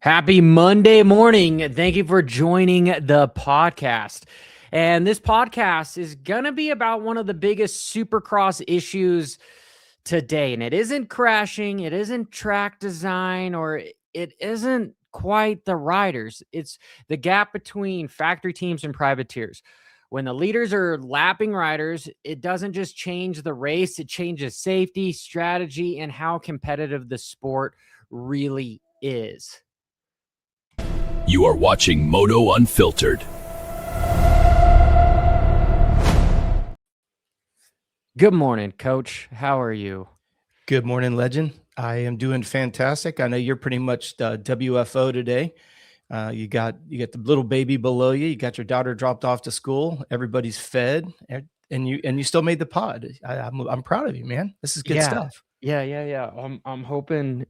Happy Monday morning. Thank you for joining the podcast. And this podcast is going to be about one of the biggest Supercross issues today. And it isn't crashing, it isn't track design, or it isn't quite the riders. It's the gap between factory teams and privateers. When the leaders are lapping riders, it doesn't just change the race, it changes safety, strategy, and how competitive the sport really is. You are watching Moto Unfiltered. Good morning, Coach. How are you? Good morning, legend. I am doing fantastic. I know you're pretty much the WFO today. You got the little baby below you. You got your daughter dropped off to school. Everybody's fed, and you still made the pod. I'm proud of you, man. This is good stuff. Yeah. I'm hoping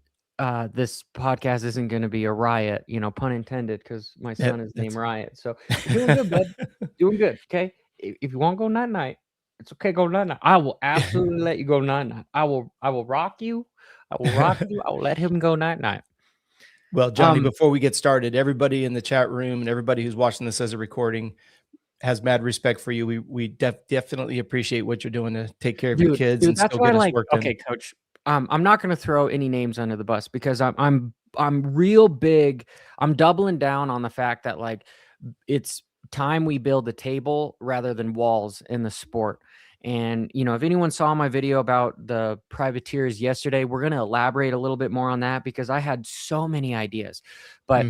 this podcast isn't going to be a riot, pun intended, because my son is named Riot. So you're doing good, bud. Doing good. Okay. If you want to go night, it's okay. Go night. I will absolutely let you go night. I will rock you. I will rock you. I will let him go night. Well, Johnny, before we get started, everybody in the chat room and everybody who's watching this as a recording has mad respect for you. We definitely appreciate what you're doing to take care of your kids and that's still why get us work done. Okay, Coach. I'm not going to throw any names under the bus because I'm real big. I'm doubling down on the fact that it's time we build a table rather than walls in the sport. And, if anyone saw my video about the privateers yesterday, we're going to elaborate a little bit more on that because I had so many ideas, but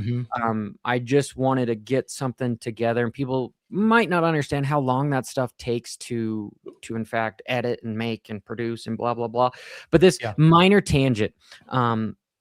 I just wanted to get something together, and people might not understand how long that stuff takes to in fact edit and make and produce and blah, blah, blah. But this minor tangent,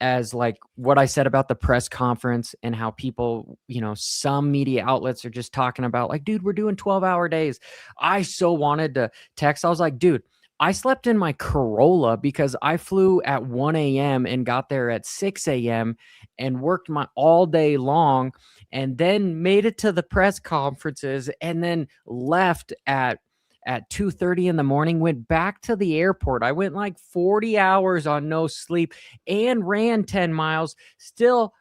as what I said about the press conference and how people, some media outlets are just talking about dude, we're doing 12-hour days. I so wanted to text. I was like, dude, I slept in my Corolla because I flew at 1 a.m. and got there at 6 a.m. and worked my all day long and then made it to the press conferences and then left at 2:30 in the morning, went back to the airport. I went 40 hours on no sleep and ran 10 miles, still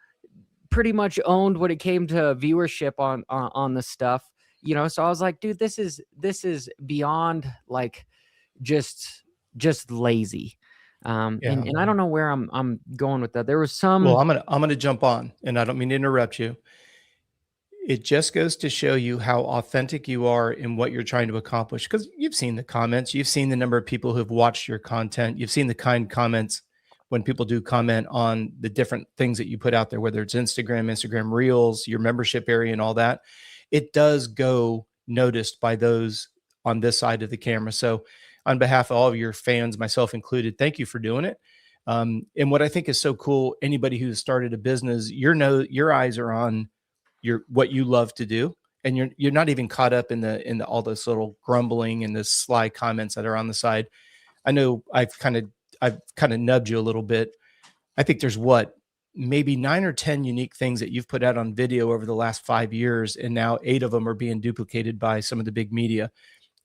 pretty much owned when it came to viewership on the stuff, so I was like, dude, this is beyond just lazy. And I don't know where I'm going with that. There was some. Well, I'm gonna jump on, and I don't mean to interrupt you. It just goes to show you how authentic you are in what you're trying to accomplish, because you've seen the comments, you've seen the number of people who've watched your content, you've seen the kind comments when people do comment on the different things that you put out there, whether it's Instagram Reels, your membership area and all that. It does go noticed by those on this side of the camera. So on behalf of all of your fans, myself included, thank you for doing it. And what I think is so cool, anybody who's started a business, your eyes are on what you love to do, and you're not even caught up in the all this little grumbling and the sly comments that are on the side. I know I've kind of nubbed you a little bit. I think there's maybe 9 or 10 unique things that you've put out on video over the last 5 years, and now 8 of them are being duplicated by some of the big media.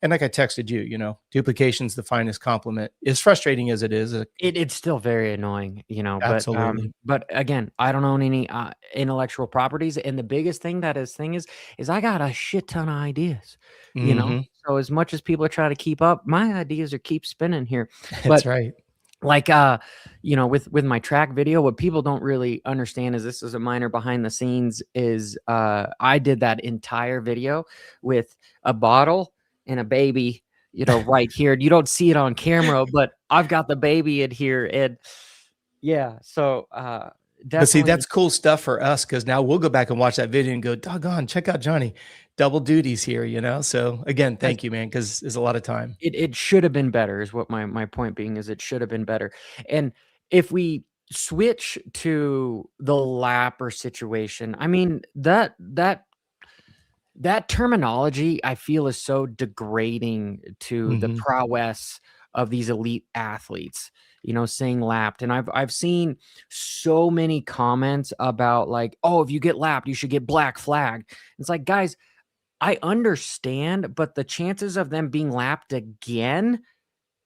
And like I texted you, duplication's the finest compliment. As frustrating as it is, it's still very annoying, Absolutely. But again, I don't own any intellectual properties, and the biggest thing is I got a shit ton of ideas, So as much as people are trying to keep up, my ideas keep spinning here. That's right. With my track video, what people don't really understand is this is a minor behind the scenes is I did that entire video with a bottle and a baby, right here. You don't see it on camera, but I've got the baby in here. And so but see, that's cool stuff for us, because now we'll go back and watch that video and go, doggone, check out Johnny, double duties here, So again, thank you, man, because it's a lot of time. It should have been better is what my point being is. It should have been better. And if we switch to the lapper situation, I mean, that terminology I feel is so degrading to the prowess of these elite athletes, saying lapped. And I've seen so many comments about oh, if you get lapped, you should get black flag. It's like, guys, I understand, but the chances of them being lapped again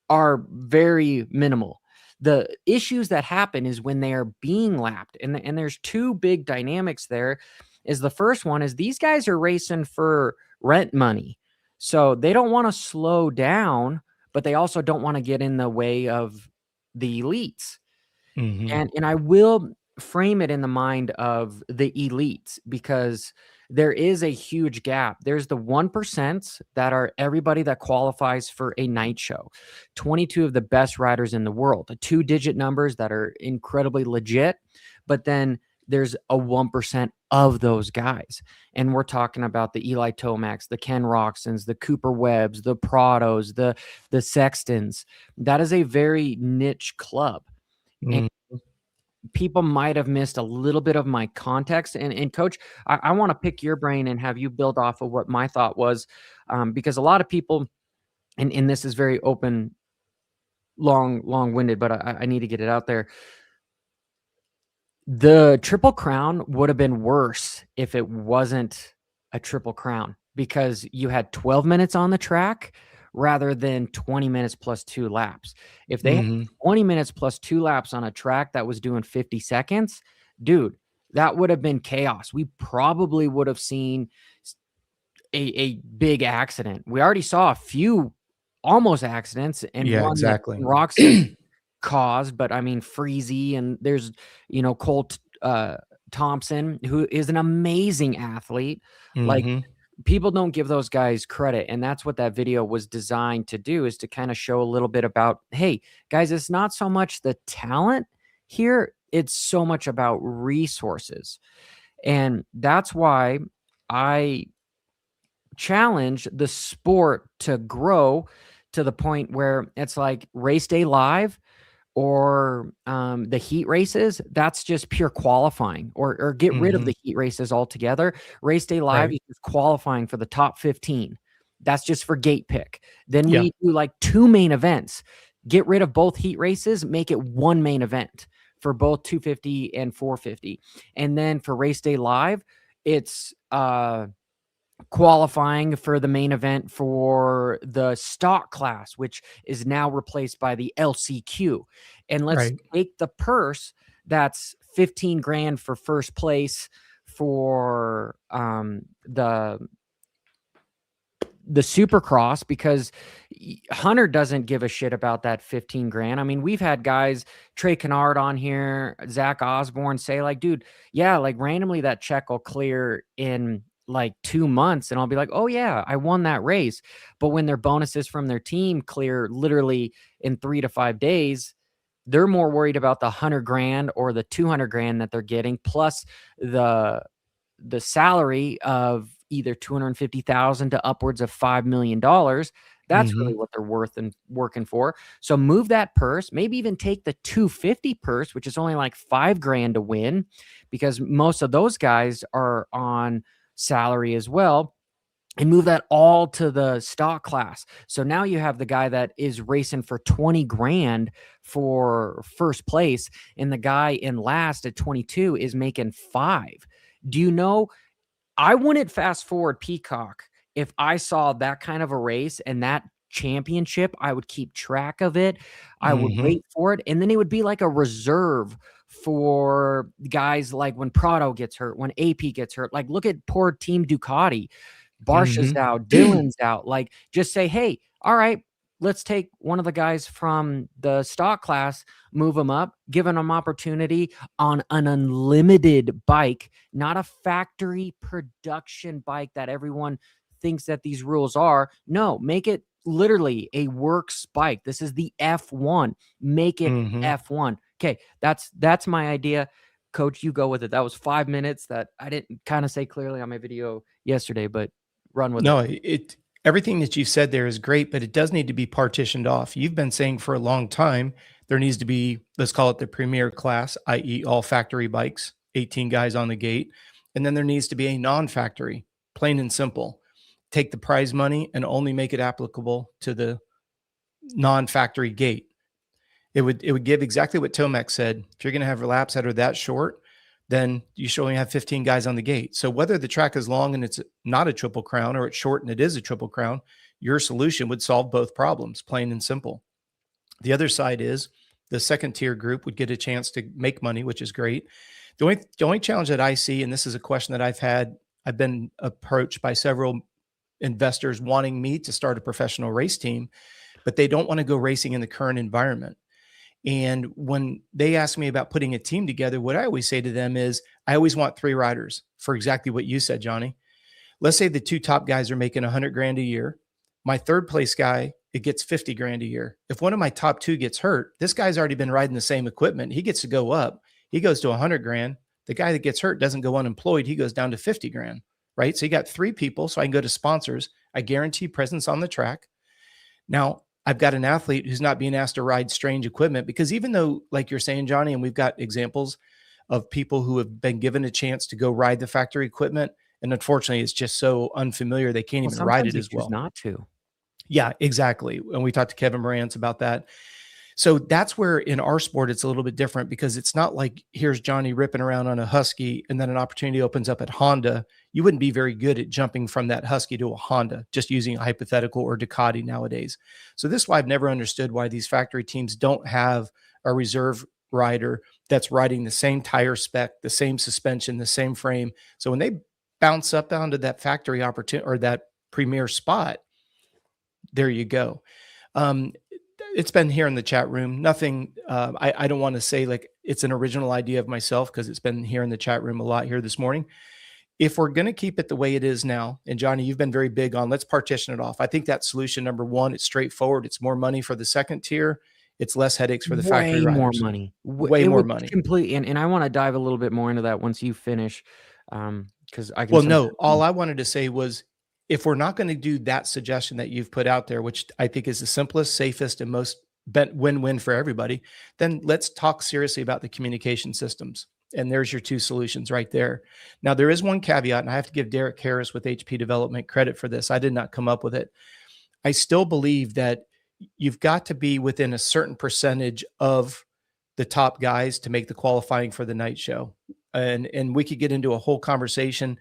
are very minimal. The issues that happen is when they are being lapped. And there's two big dynamics there. Is the first one is these guys are racing for rent money. So they don't want to slow down, but they also don't want to get in the way of the elites. And I will frame it in the mind of the elites, because there is a huge gap. There's the 1% that are everybody that qualifies for a night show, 22 of the best riders in the world, the 2-digit numbers that are incredibly legit. But then there's a 1% of those guys. And we're talking about the Eli Tomacs, the Ken Roxons, the Cooper Webbs, the Prados, the Sextons. That is a very niche club. And people might have missed a little bit of my context. And Coach, I want to pick your brain and have you build off of what my thought was, because a lot of people, and this is very open, long-winded, but I need to get it out there. The Triple Crown would have been worse if it wasn't a Triple Crown, because you had 12 minutes on the track rather than 20 minutes plus 2 laps. If they had 20 minutes plus 2 laps on a track that was doing 50 seconds, dude, that would have been chaos. We probably would have seen a big accident. We already saw a few almost accidents, and one exactly. that Roxon caused, but I mean, Freezy, and there's, Cole Thompson, who is an amazing athlete. Like, people don't give those guys credit. And that's what that video was designed to do, is to kind of show a little bit about, hey, guys, it's not so much the talent here. It's so much about resources. And that's why I challenge the sport to grow to the point where it's like race day live, or the heat races. That's just pure qualifying, or get rid of the heat races altogether. Race day live is just qualifying for the top 15. That's just for gate pick. Then we do like 2 main events, get rid of both heat races, make it 1 main event for both 250 and 450. And then for race day live, it's qualifying for the main event for the stock class, which is now replaced by the LCQ. And let's take the purse that's 15 grand for first place for the Supercross, because Hunter doesn't give a shit about that 15 grand. I mean, we've had guys, Trey Kennard on here, Zach Osborne, say like, dude, yeah, like randomly that check will clear in like 2 months, and I'll be like, oh yeah, I won that race. But when their bonuses from their team clear literally in 3 to 5 days, they're more worried about the 100 grand or the 200 grand that they're getting, plus the salary of either 250,000 to upwards of $5 million. That's really what they're worth and working for. So move that purse, maybe even take the 250 purse, which is only like 5 grand to win, because most of those guys are on salary as well, and move that all to the stock class. So now you have the guy that is racing for 20 grand for first place, and the guy in last at 22 is making 5. Do you know, I wouldn't fast forward Peacock if I saw that kind of a race and that championship. I would keep track of it. I would wait for it. And then it would be like a reserve for guys like when Prado gets hurt, when AP gets hurt. Like, look at poor Team Ducati. Barsha's out, Dylan's out. Like, just say, hey, all right, let's take one of the guys from the stock class, move them up, giving them opportunity on an unlimited bike, not a factory production bike that everyone thinks that these rules are. No, make it literally a works bike. This is the F1. Make it F1. Okay, that's my idea. Coach, you go with it. That was 5 minutes that I didn't kind of say clearly on my video yesterday, but run with it. Everything that you said there is great, but it does need to be partitioned off. You've been saying for a long time, there needs to be, let's call it the premier class, i.e. all factory bikes, 18 guys on the gate. And then there needs to be a non-factory, plain and simple. Take the prize money and only make it applicable to the non-factory gate. It would give exactly what Tomac said. If you're going to have laps that are that short, then you should only have 15 guys on the gate. So whether the track is long and it's not a triple crown, or it's short and it is a triple crown, your solution would solve both problems, plain and simple. The other side is the second tier group would get a chance to make money, which is great. The only challenge that I see, and this is a question that I've been approached by several investors wanting me to start a professional race team, but they don't want to go racing in the current environment. And when they ask me about putting a team together, what I always say to them is, I always want 3 riders for exactly what you said, Johnny. Let's say the 2 top guys are making 100 grand a year. My third place guy, it gets 50 grand a year. If one of my top 2 gets hurt, this guy's already been riding the same equipment. He gets to go up. He goes to 100 grand. The guy that gets hurt doesn't go unemployed. He goes down to 50 grand, right? So you got 3 people. So I can go to sponsors. I guarantee presence on the track. Now, I've got an athlete who's not being asked to ride strange equipment, because even though, like you're saying, Johnny, and we've got examples of people who have been given a chance to go ride the factory equipment, and unfortunately it's just so unfamiliar they can't even ride it as well. Not to. Yeah, exactly. And we talked to Kevin Morantz about that. So that's where in our sport it's a little bit different, because it's not like here's Johnny ripping around on a Husky and then an opportunity opens up at Honda. You wouldn't be very good at jumping from that Husky to a Honda, just using a hypothetical, or Ducati nowadays. So this is why I've never understood why these factory teams don't have a reserve rider that's riding the same tire spec, the same suspension, the same frame. So when they bounce up onto that factory opportunity or that premier spot, there you go. It's been here in the chat room. Nothing, I don't want to say like it's an original idea of myself, because it's been here in the chat room a lot here this morning. If we're going to keep it the way it is now, and Johnny, you've been very big on, let's partition it off. I think that's solution number 1. It's straightforward. It's more money for the second tier. It's less headaches for the factory riders. Way more money. Way more money. Completely. And I want to dive a little bit more into that once you finish. Because I can. Well, no, all I wanted to say was, if we're not going to do that suggestion that you've put out there, which I think is the simplest, safest, and most win-win for everybody, then let's talk seriously about the communication systems. And there's your 2 solutions right there. Now, there is one caveat, and I have to give Derek Harris with HP Development credit for this. I did not come up with it. I still believe that you've got to be within a certain percentage of the top guys to make the qualifying for the night show. And we could get into a whole conversation.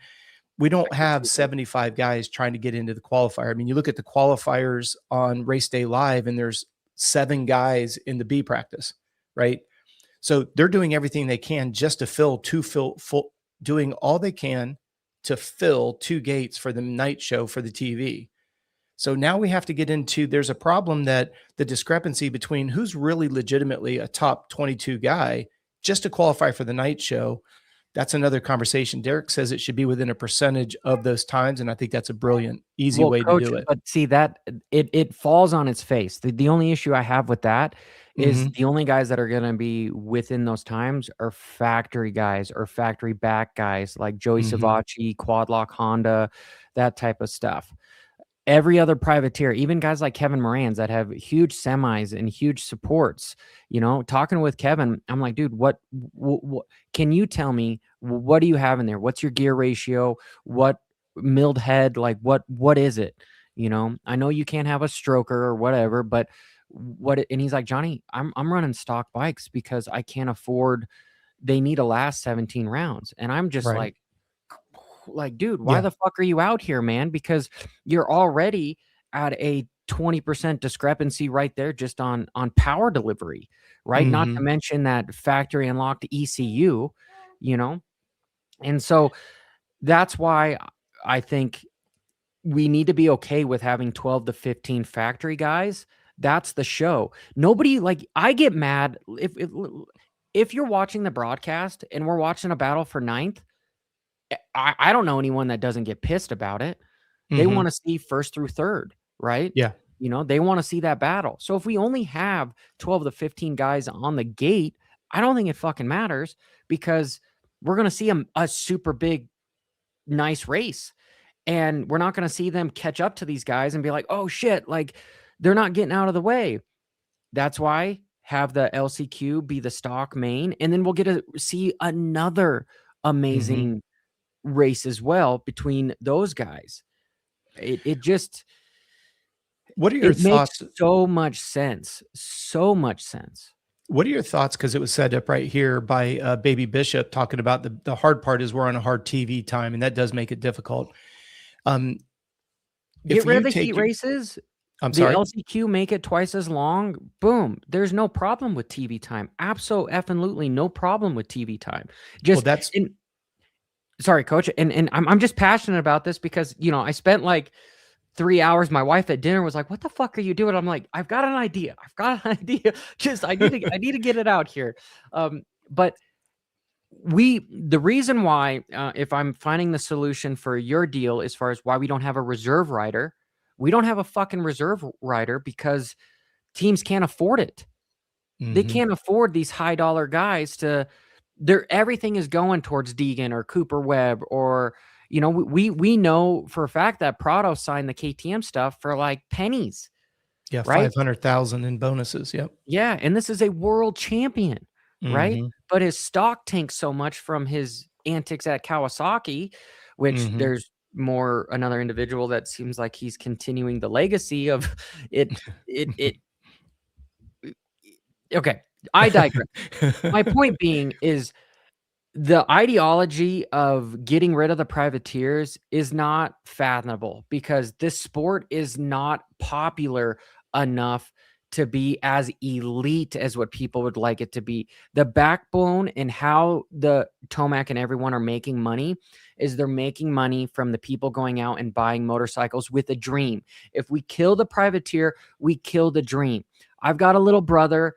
We don't have 75 guys trying to get into the qualifier. I mean, you look at the qualifiers on Race Day Live, and there's 7 guys in the B practice, right? So they're doing everything they can just to doing all they can to fill 2 gates for the night show for the TV. So now we have to get into, there's a problem that the discrepancy between who's really legitimately a top 22 guy just to qualify for the night show. That's another conversation. Derek says it should be within a percentage of those times, and I think that's a brilliant, easy way to do it. But see, that it falls on its face. The only issue I have with that is the only guys that are going to be within those times are factory guys or factory back guys like Joey Savacci, Quadlock Honda, that type of stuff. Every other privateer, even guys like Kevin Moranz that have huge semis and huge supports, talking with Kevin, I'm like, dude, what can you tell me? What do you have in there? What's your gear ratio? What milled head? Like what is it? I know you can't have a stroker or whatever, but and he's like, Johnny, I'm running stock bikes because I can't afford, they need to last 17 rounds. And I'm just like, dude, why the fuck are you out here, man? Because you're already at a 20% discrepancy right there just on power delivery, right? Not to mention that factory unlocked ECU, And so that's why I think we need to be okay with having 12 to 15 factory guys. That's the show. Nobody, like, I get mad if you're watching the broadcast and we're watching a battle for 9th. I don't know anyone that doesn't get pissed about it. They want to see 1st through 3rd, right? Yeah. They want to see that battle. So if we only have 12 to 15 guys on the gate, I don't think it fucking matters, because we're going to see a super big, nice race. And we're not going to see them catch up to these guys and be like, oh shit, like they're not getting out of the way. That's why have the LCQ be the stock main. And then we'll get to see another amazing race as well between those guys. It just, what are your thoughts? Makes so much sense. What are your thoughts? Because it was set up right here by Baby Bishop talking about the hard part is we're on a hard TV time, and that does make it difficult. Get rid of the heat races. I'm The sorry. LCQ make it twice as long. Boom. There's no problem with TV time. Absolutely no problem with TV time. Well, Just that's in sorry, coach. And I'm just passionate about this because, you know, I spent like 3 hours. My wife at dinner was like, "What the fuck are you doing?" I'm like, "I've got an idea. I've got an idea. Just I need to get it out here." But the reason why, if I'm finding the solution for your deal as far as why we don't have a reserve rider, we don't have a fucking reserve rider because teams can't afford it. They Mhm. can't afford these high dollar guys to everything is going towards Deegan or Cooper Webb or, you know, we know for a fact that Prado signed the KTM stuff for like pennies, Yeah, right? 500,000 in bonuses. Yep. Yeah, and this is a world champion, right? Mhm. But his stock tanks so much from his antics at Kawasaki, which Mhm. there's more another individual that seems like he's continuing the legacy of it. It okay. I digress. My point being is the ideology of getting rid of the privateers is not fathomable because this sport is not popular enough to be as elite as what people would like it to be. The backbone and how the Tomac and everyone are making money is they're making money from the people going out and buying motorcycles with a dream. If we kill the privateer, we kill the dream. I've got a little brother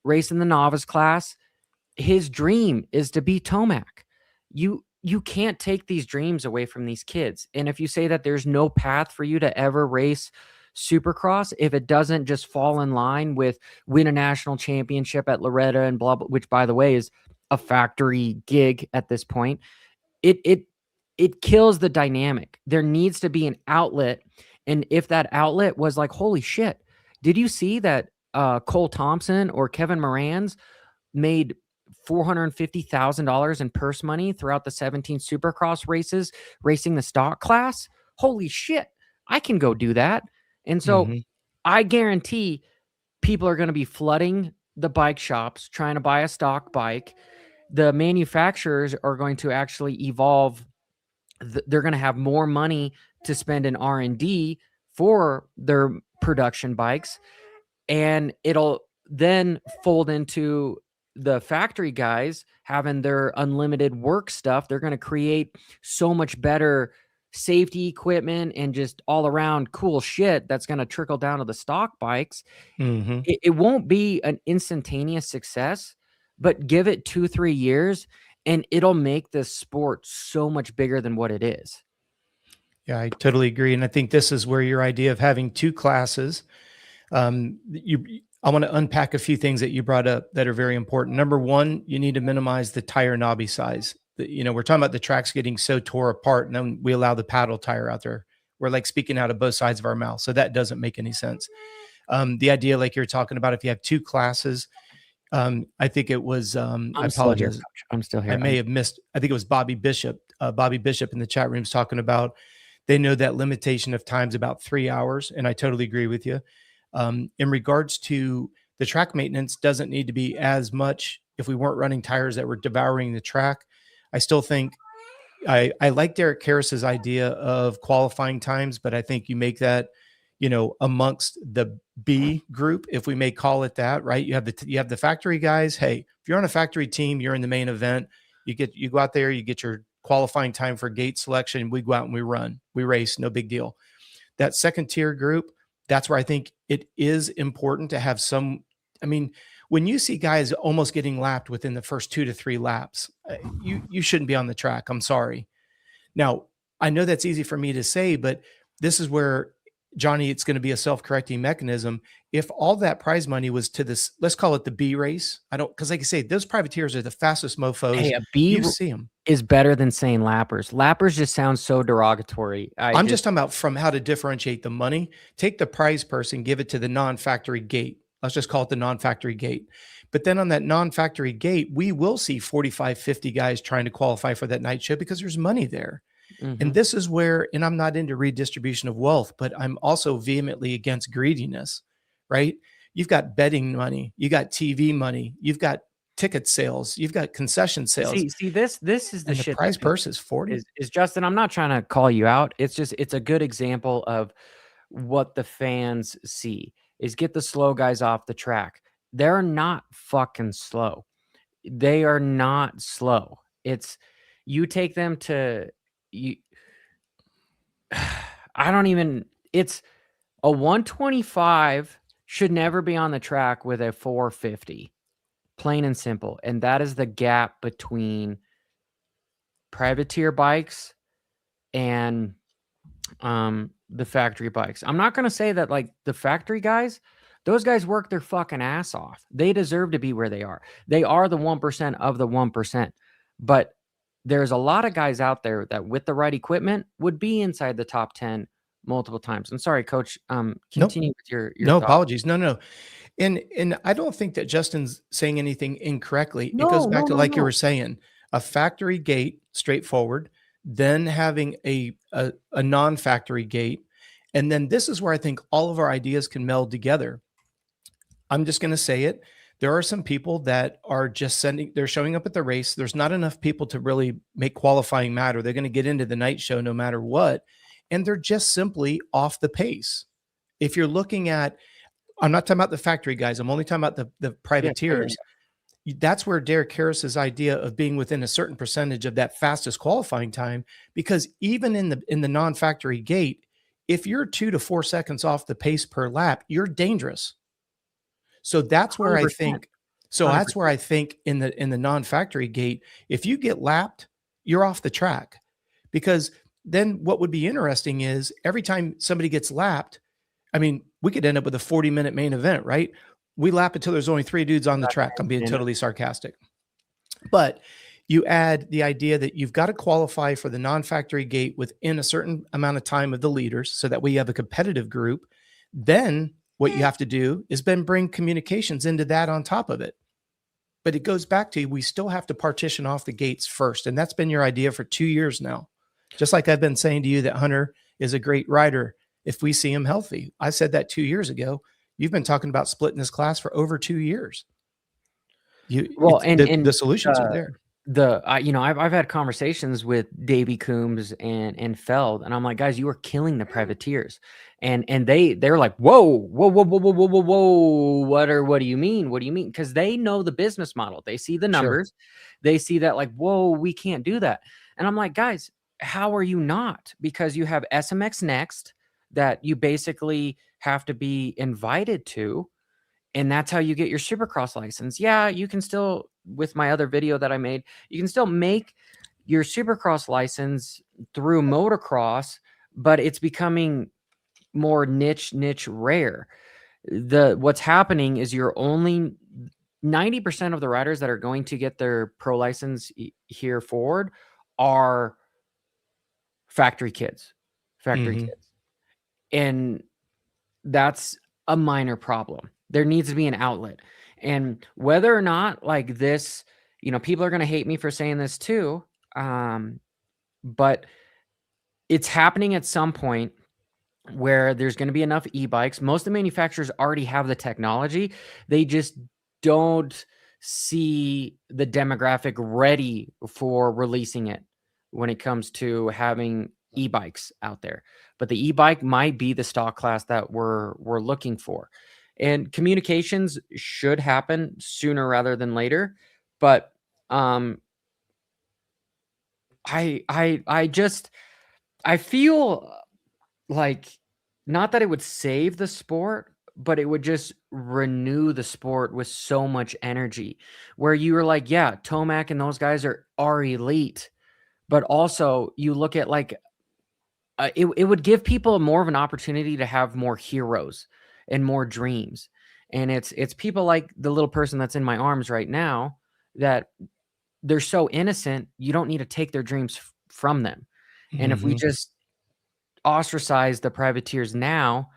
racing the novice class. His dream is to be Tomac. You can't take these dreams away from these kids. And if you say that there's no path for you to ever race Supercross, if it doesn't just fall in line with win a national championship at Loretta and blah, blah, which by the way is a factory gig at this point, it kills the dynamic. There needs to be an outlet. And if that outlet was like, holy shit, did you see that Cole Thompson or Kevin Moran's made $450,000 in purse money throughout the 17 Supercross races, racing the stock class? Holy shit, I can go do that. And so Mhm. I guarantee people are going to be flooding the bike shops trying to buy a stock bike. The manufacturers are going to actually evolve. They're going to have more money to spend in R&D for their production bikes, and it'll then fold into the factory guys having their unlimited work stuff. They're going to create so much better safety equipment and just all around cool shit that's going to trickle down to the stock bikes. Mhm. It won't be an instantaneous success, but give it 2-3 years and it'll make this sport so much bigger than what it is. Yeah, I totally agree, and I think this is where your idea of having 2 classes, you I want to unpack a few things that you brought up that are very important. Number 1, you need to minimize the tire knobby size. You know, we're talking about the tracks getting so tore apart, and then we allow the paddle tire out there. We're like speaking out of both sides of our mouth, so that doesn't make any sense. The idea, like you're talking about, if you have 2 classes, I think it was, I I'm still here, apologize. coach. I'm still I here. may have missed. I think it was Bobby Bishop. Bobby Bishop in the chat room is talking about they know that limitation of time's about 3 hours, and I totally agree with you. In regards to the track maintenance, doesn't need to be as much if we weren't running tires that were devouring the track. I still think I like Derek Harris's idea of qualifying times, but I think you make that, you know, amongst the B group, if we may call it that, right? You have the factory guys. Hey, if you're on a factory team, you're in the main event. You go out there, you get your qualifying time for gate selection. We go out and we race, no big deal. That second tier group, that's where I think it is important to have some. I mean, when you see guys almost getting lapped within the first 2 to 3 laps, you shouldn't be on the track. I'm sorry. Now, I know that's easy for me to say, but this is where, Johnny, it's going to be a self-correcting mechanism. If all that prize money was to this, let's call it the B race. I don't, because like I say, those privateers are the fastest mofos. Hey, a B You see them. is better than saying lappers. Lappers just sounds so derogatory. I'm just talking about from how to differentiate the money. Take the prize purse and give it to the non-factory gate. Let's just call it the non-factory gate. But then on that non-factory gate, we will see 45, 50 guys trying to qualify for that night show because there's money there. And this is where, and I'm not into redistribution of wealth, but I'm also vehemently against greediness, right? You've got betting money, you got TV money, you've got ticket sales, you've got concession sales. See, this is the and shit. The prize purse is 40. Is Justin, I'm not trying to call you out. It's just, it's a good example of what the fans see, is get the slow guys off the track. They're not fucking slow. They are not slow. It's, you take them to, you, I don't even, it's a 125 should never be on the track with a 450, plain and simple. And that is the gap between privateer bikes and the factory bikes. I'm not going to say that like the factory guys, those guys work their fucking ass off. They deserve to be where they are. They are the 1% of the 1%. But there's a lot of guys out there that with the right equipment would be inside the top 10 multiple times. I'm sorry, coach. Continue with your No thought. apologies. No. And I don't think that Justin's saying anything incorrectly. It goes No, back no, to, no, like you no. were saying, a factory gate, straightforward, then having a non-factory gate. And then this is where I think all of our ideas can meld together. I'm just going to say it. There are some people that are just they're showing up at the race. There's not enough people to really make qualifying matter. They're going to get into the night show no matter what. And they're just simply off the pace. If you're looking at, I'm not talking about the factory guys, I'm only talking about the privateers. That's where Derek Harris's idea of being within a certain percentage of that fastest qualifying time, because even in the non-factory gate, if you're 2 to 4 seconds off the pace per lap, you're dangerous. So that's where 100%. I think, that's where I think in the non-factory gate, if you get lapped, you're off the track. Because then what would be interesting is every time somebody gets lapped, I mean, we could end up with a 40-minute main event, right? We lap until there's only 3 dudes on the track. I'm being totally sarcastic. But you add the idea that you've got to qualify for the non-factory gate within a certain amount of time of the leaders so that we have a competitive group. Then what you have to do is then bring communications into that on top of it. But it goes back to, we still have to partition off the gates first. And that's been your idea for 2 years now. Just like I've been saying to you that Hunter is a great rider if we see him healthy. I said that 2 years ago. You've been talking about splitting this class for over 2 years. The solutions are there. I've had conversations with Davey Coombs and Feld, and I'm like, guys, you are killing the privateers. And they're like, whoa. What do you mean? What do you mean? Because they know the business model. They see the numbers. Sure. They see that like, whoa, we can't do that. And I'm like, guys, how are you not? Because you have SMX Next that you basically have to be invited to. And that's how you get your Supercross license. Yeah, you can still, with my other video that I made, you can still make your Supercross license through motocross, but it's becoming more niche rare. What's happening is you're only 90% of the riders that are going to get their pro license here forward are factory kids. And that's a minor problem. There needs to be an outlet. And whether or not like this, people are going to hate me for saying this too. But it's happening at some point where there's going to be enough e-bikes. Most of the manufacturers already have the technology. They just don't see the demographic ready for releasing it when it comes to having e-bikes out there. But the e-bike might be the stock class that we're looking for. And communications should happen sooner rather than later. But I feel like, not that it would save the sport, but it would just renew the sport with so much energy, where you were like, yeah, Tomac and those guys are elite. But also you look at like, it would give people more of an opportunity to have more heroes and more dreams. And it's people like the little person that's in my arms right now, that they're so innocent, you don't need to take their dreams from them. And if we just ostracize the privateers now,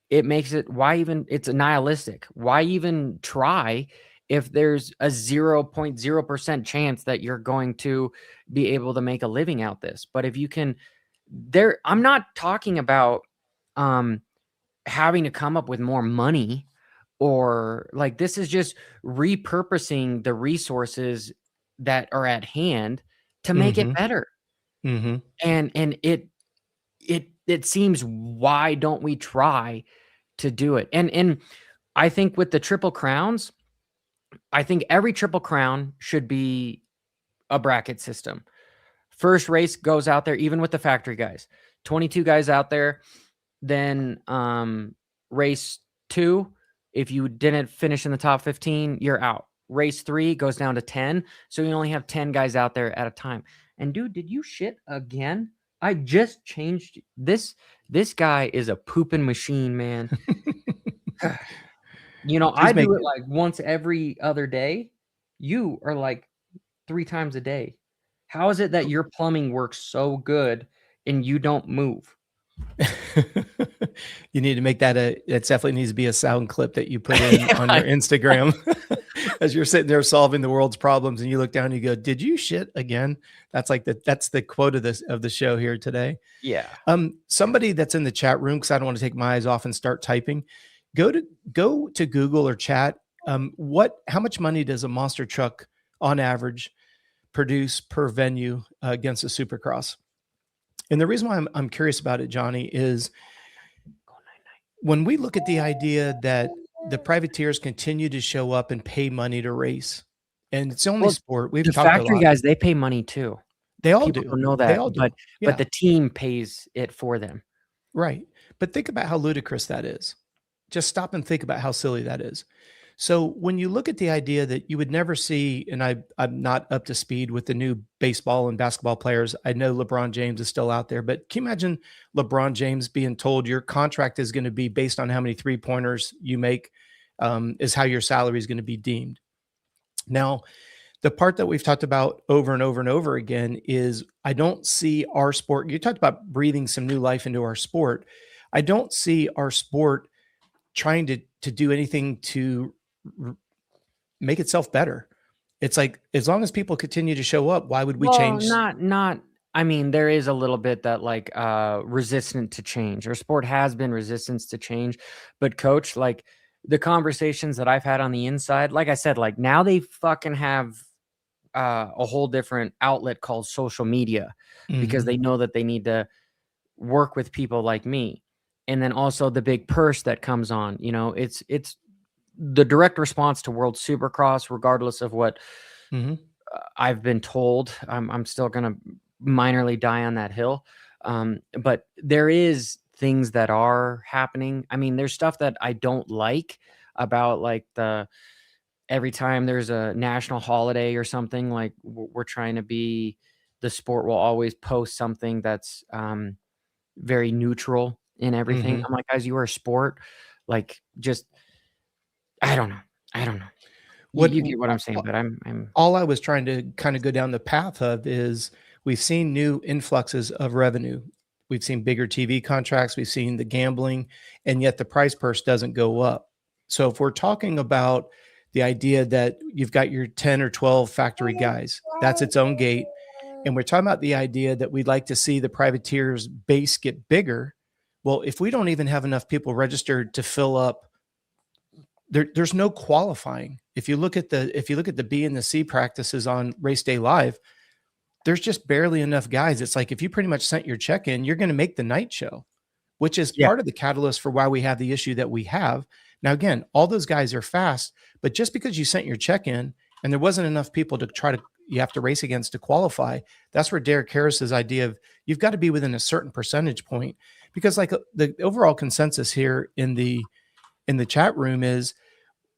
it makes it, it's nihilistic. Why even try if there's a 0.0% chance that you're going to be able to make a living out this? But if you can, I'm not talking about having to come up with more money, or like, this is just repurposing the resources that are at hand to make it better. And it it seems, why don't we try to do it? And I think with the Triple Crowns, I think every Triple Crown should be a bracket system. First race goes out there, even with the factory guys, 22 guys out there. Then race 2, if you didn't finish in the top 15, you're out. Race 3 goes down to 10. So you only have 10 guys out there at a time. And dude, did you shit again? I just changed this. This guy is a pooping machine, man. You know, I do it like once every other day. You are like 3 times a day. How is it that your plumbing works so good and you don't move? You need to make that it definitely needs to be a sound clip that you put in on your Instagram as you're sitting there solving the world's problems and you look down and you go, did you shit again? That's like that's the quote of the show here today. Yeah. Somebody that's in the chat room, because I don't want to take my eyes off and start typing, go to Google or chat. How much money does a monster truck on average produce per venue against a Supercross? And the reason why I'm curious about it, Johnny, is when we look at the idea that the privateers continue to show up and pay money to race, and it's the only sport we've the talked factory a lot. guys, they pay money too. They all People do. don't know that, They all do. but the team pays it for them. Right. But think about how ludicrous that is. Just stop and think about how silly that is. So when you look at the idea that you would never see, and I'm not up to speed with the new baseball and basketball players. I know LeBron James is still out there, but can you imagine LeBron James being told your contract is going to be based on how many 3-pointers you make, is how your salary is going to be deemed. Now, the part that we've talked about over and over and over again is I don't see our sport. You talked about breathing some new life into our sport. I don't see our sport trying to do anything to make itself better. It's like, as long as people continue to show up, why would we change? I mean, there is a little bit that like resistant to change. Our sport has been resistant to change, but coach, like the conversations that I've had on the inside, like I said, like now they fucking have a whole different outlet called social media because they know that they need to work with people like me. And then also the big purse that comes on, you know, it's the direct response to World Supercross, regardless of what I've been told. I'm still going to minorly die on that hill. But there is things that are happening. I mean, there's stuff that I don't like about like every time there's a national holiday or something, like we're trying to be, the sport will always post something that's very neutral in everything. I'm like, guys, you are a sport. Like, just, I don't know. You get what I'm saying, but I'm all I was trying to kind of go down the path of is we've seen new influxes of revenue. We've seen bigger TV contracts. We've seen the gambling, and yet the price purse doesn't go up. So if we're talking about the idea that you've got your 10 or 12 factory guys, that's its own gate. And we're talking about the idea that we'd like to see the privateers base get bigger. Well, if we don't even have enough people registered to fill up, there's no qualifying. If you look at the B and the C practices on Race Day Live, there's just barely enough guys. It's like if you pretty much sent your check in, you're going to make the night show, which is part of the catalyst for why we have the issue that we have. Now, again, all those guys are fast, but just because you sent your check in and there wasn't enough people to you have to race against to qualify, that's where Derek Harris's idea of you've got to be within a certain percentage point, because like the overall consensus here in the chat room is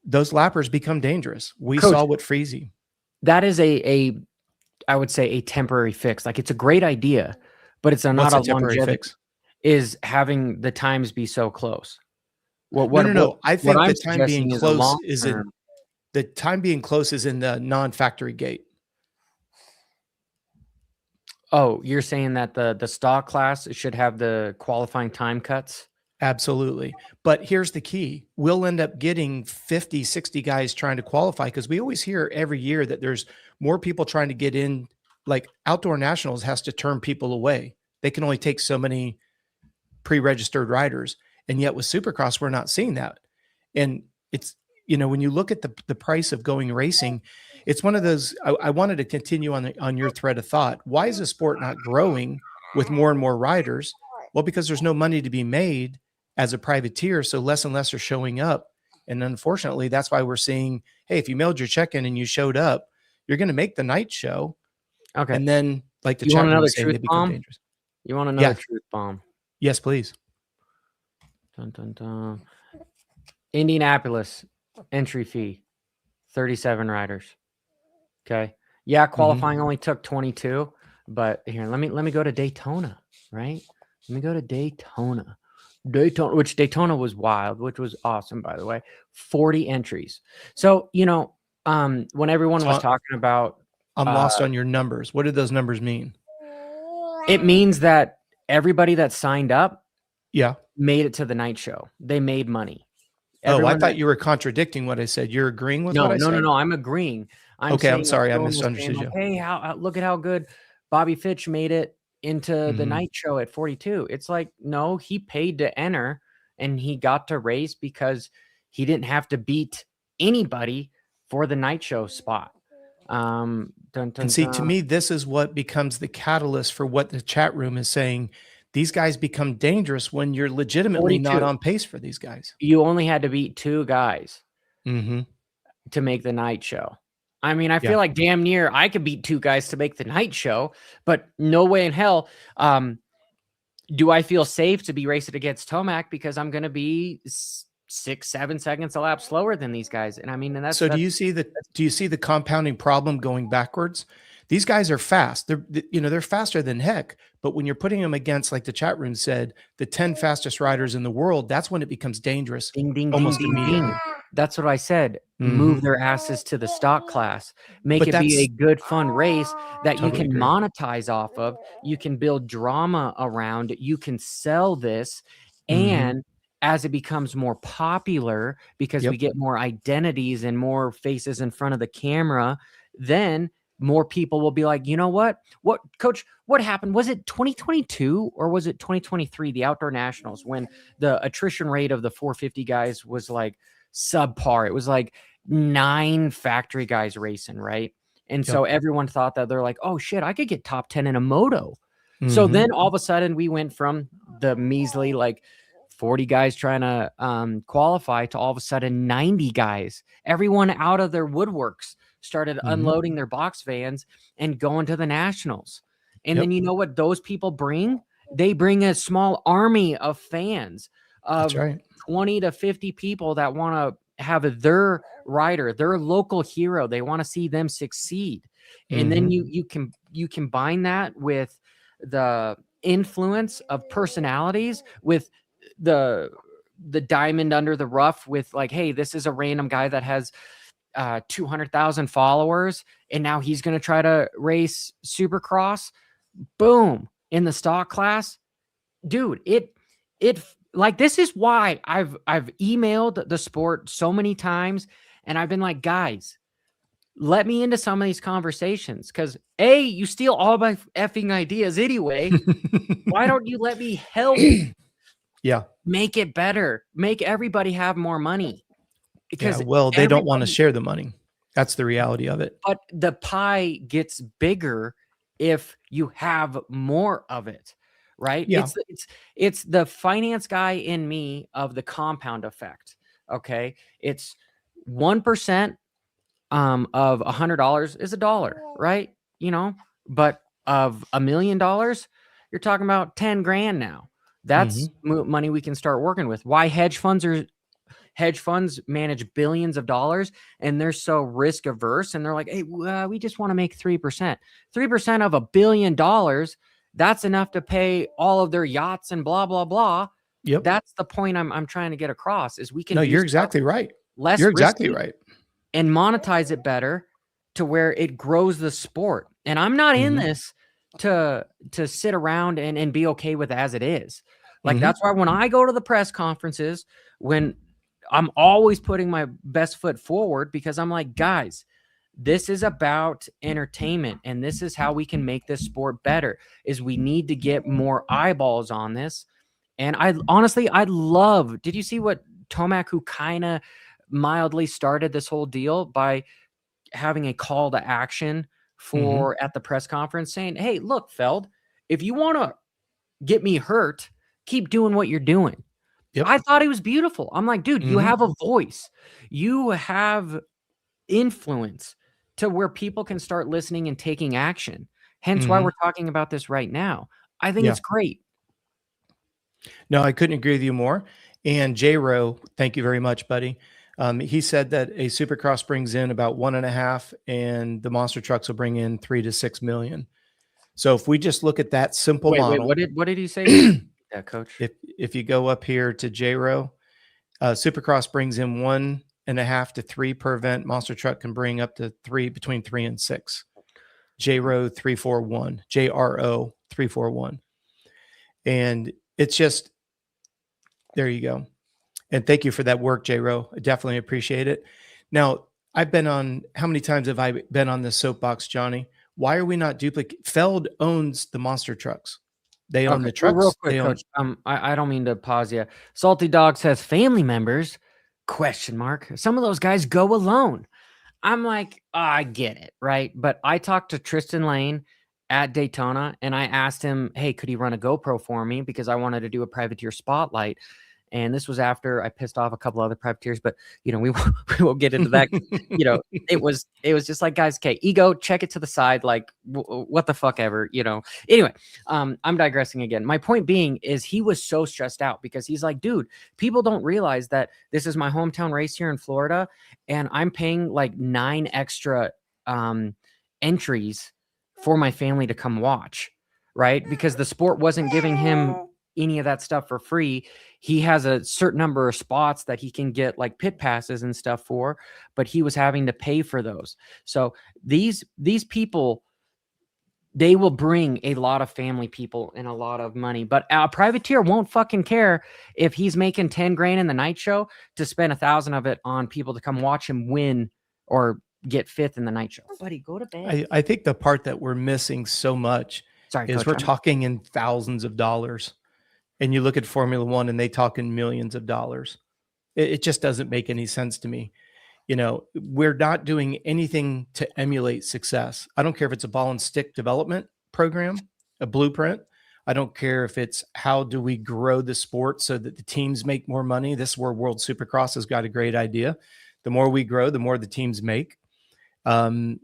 those lappers become dangerous. We saw what Freezy. That is I would say a temporary fix. Like, it's a great idea, but it's not a temporary fix. Is having the times be so close. No. I think the time being close is in the non-factory gate. Oh, you're saying that the stock class should have the qualifying time cuts? Absolutely. But here's the key. We'll end up getting 50, 60 guys trying to qualify, because we always hear every year that there's more people trying to get in. Like Outdoor Nationals has to turn people away. They can only take so many pre-registered riders. And yet with Supercross, we're not seeing that. And it's, you know, when you look at the price of going racing, it's one of those, I wanted to continue on your thread of thought. Why is the sport not growing with more and more riders? Well, because there's no money to be made as a privateer, so less and less are showing up. And unfortunately, that's why we're seeing, hey, if you mailed your check in and you showed up, you're going to make the night show. Okay. And then, like the You want chat room another is saying, truth they become bomb? dangerous. You want another Yeah. truth bomb? Yes, please. Dun, dun, dun. Indianapolis entry fee, 37 riders. Okay. Yeah, qualifying only took 22, but here, let me go to Daytona, right? Let me go to Daytona. Which Daytona was wild, which was awesome, by the way. 40 entries. So, you know, when everyone was talking about I'm lost on your numbers. What did those numbers mean? it means that everybody that signed up Yeah. made it to the night show. They made money. I thought you were contradicting what I said. You're agreeing with what I said? No. I'm agreeing. Okay, I'm saying sorry. I everyone was saying, misunderstood you. like, hey, how look at how good Bobby Fitch made it into the night show at 42. It's like, no, he paid to enter and he got to race because he didn't have to beat anybody for the night show spot. And see, to me, this is what becomes the catalyst for what the chat room is saying. These guys become dangerous when you're legitimately 42. not on pace for these guys. You only had to beat 2 guys to make the night show. I mean, I feel like damn near I could beat 2 guys to make the night show, but no way in hell. Do I feel safe to be racing against Tomac because I'm going to be 6-7 seconds a lap slower than these guys? And I mean, and that's so. Do you see the compounding problem going backwards? These guys are fast. They're faster than heck. But when you're putting them against, like the chat room said, the 10 fastest riders in the world, that's when it becomes dangerous. Almost immediately. That's what I said. Move their asses to the stock class. Make it be a good, fun race that you can monetize off of. You can build drama around. You can sell this. And as it becomes more popular, because we get more identities and more faces in front of the camera, then more people will be like, you know what, coach, what happened? Was it 2022 or was it 2023, the outdoor nationals, when the attrition rate of the 450 guys was like subpar? It was like 9 factory guys racing, right? And so everyone thought that they're like, oh shit, I could get top 10 in a moto. So then all of a sudden we went from the measly like 40 guys trying to qualify to all of a sudden 90 guys. Everyone out of their woodworks started unloading their box vans and going to the nationals. And then you know what those people bring? They bring a small army of fans of 20 to 50 people that want to have their rider, their local hero. They want to see them succeed. And then you combine that with the influence of personalities, with the diamond under the rough, with like, hey, this is a random guy that has 200,000 followers, and now he's going to try to race Supercross. Boom, in the stock class, dude. It like, this is why I've emailed the sport so many times, and I've been like, guys, let me into some of these conversations, because you steal all my effing ideas anyway. Why don't you let me help? Make it better. Make everybody have more money. Because they don't want to share the money. That's the reality of it. But the pie gets bigger if you have more of it, right? It's the finance guy in me of the compound effect. Okay, it's 1% of $100 is $1, right? You know, but of $1 million, you're talking about 10 grand now. That's money we can start working with. Why hedge funds manage billions of dollars, and they're so risk averse, and they're like, hey, we just want to make 3%. 3% of $1 billion, that's enough to pay all of their yachts and blah blah blah. That's the point I'm trying to get across, is we can you're exactly right. You're exactly right. And monetize it better to where it grows the sport. And I'm not in this to sit around and be okay with as it is. Like, that's why when I go to the press conferences, when I'm always putting my best foot forward, because I'm like, guys, this is about entertainment, and this is how we can make this sport better, is we need to get more eyeballs on this. And I love, did you see what Tomac, who kind of mildly started this whole deal by having a call to action for at the press conference saying, hey, look, Feld, if you want to get me hurt, keep doing what you're doing. Yep. I thought he was beautiful. I'm like, dude, you have a voice. You have influence to where people can start listening and taking action. Hence why we're talking about this right now. I think it's great. No, I couldn't agree with you more. And J-Ro, thank you very much, buddy. He said that a Supercross brings in about 1.5, and the monster trucks will bring in 3 to 6 million. So if we just look at that simple model, what did he say? Yeah, coach. if you go up here to J-Ro, Supercross brings in 1.5 to 3 per event. Monster truck can bring up to between 3 and 6. J-Ro 341, JRO 341. And it's just, there you go. And thank you for that work, J-Ro. I definitely appreciate it. Now, I've been on, how many times have I been on this soapbox, Johnny? Why are we not duplicate? Feld owns the monster trucks. They own the trucks. Real quick, coach. I don't mean to pause you. Salty Dog says family members, ? Some of those guys go alone. I'm like, I get it, right? But I talked to Tristan Lane at Daytona, and I asked him, hey, could he run a GoPro for me? Because I wanted to do a privateer spotlight. And this was after I pissed off a couple other privateers, but we won't get into that. It was just like, guys, okay, ego, check it to the side, like what the fuck ever, Anyway, I'm digressing again. My point being is he was so stressed out because he's like, dude, people don't realize that this is my hometown race here in Florida, and I'm paying like 9 extra entries for my family to come watch, right? Because the sport wasn't giving him any of that stuff for free. He has a certain number of spots that he can get like pit passes and stuff for, but he was having to pay for those. So these people, they will bring a lot of family people and a lot of money, but a privateer won't fucking care if he's making 10 grand in the night show to spend 1,000 of it on people to come watch him win or get 5th in the night show. Buddy, go to bed. I think the part that we're missing so much is we're talking in thousands of dollars. And you look at Formula One and they talk in millions of dollars. It just doesn't make any sense to me. We're not doing anything to emulate success. I don't care if it's a ball and stick development program, a blueprint. I don't care if it's how do we grow the sport so that the teams make more money. This is where World Supercross has got a great idea. The more we grow, the more the teams make. I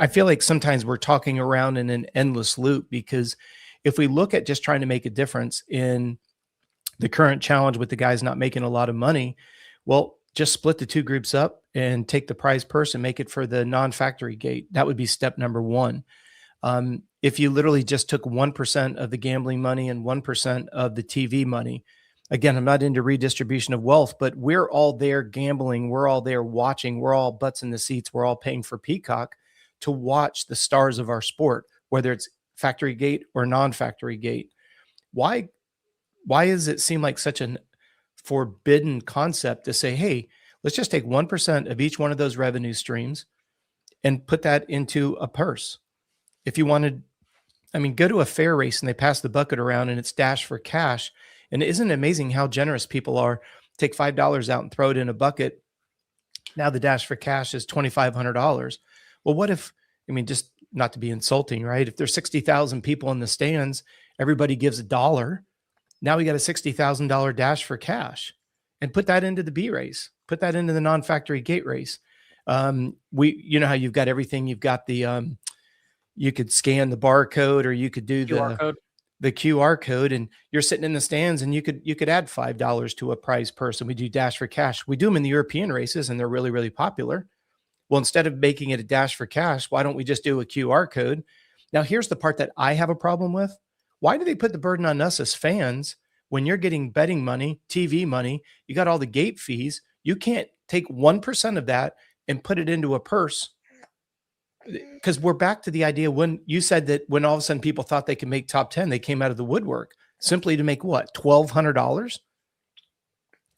feel like sometimes we're talking around in an endless loop, because if we look at just trying to make a difference in the current challenge with the guys not making a lot of money, well, just split the 2 groups up and take the prize purse and make it for the non-factory gate. That would be step number 1. If you literally just took 1% of the gambling money and 1% of the TV money, again, I'm not into redistribution of wealth, but we're all there gambling. We're all there watching. We're all butts in the seats. We're all paying for Peacock to watch the stars of our sport, whether it's factory gate or non-factory gate. Why does it seem like such an forbidden concept to say, hey, let's just take 1% of each one of those revenue streams and put that into a purse? If you wanted, go to a fair race and they pass the bucket around and it's dash for cash. And isn't it amazing how generous people are? Take $5 out and throw it in a bucket. Now the dash for cash is $2,500. Well, what if, just not to be insulting, right? If there's 60,000 people in the stands, everybody gives $1. Now we got a $60,000 dash for cash, and put that into the B race, put that into the non-factory gate race. How you've got everything. You've got the, you could scan the barcode, or you could do the QR code, and you're sitting in the stands, and you could add $5 to a prize purse. And we do dash for cash. We do them in the European races, and they're really, really popular. Well, instead of making it a dash for cash, why don't we just do a QR code? Now, here's the part that I have a problem with. Why do they put the burden on us as fans when you're getting betting money, TV money, you got all the gate fees? You can't take 1% of that and put it into a purse, because we're back to the idea when you said that when all of a sudden people thought they could make top 10, they came out of the woodwork simply to make what, $1,200?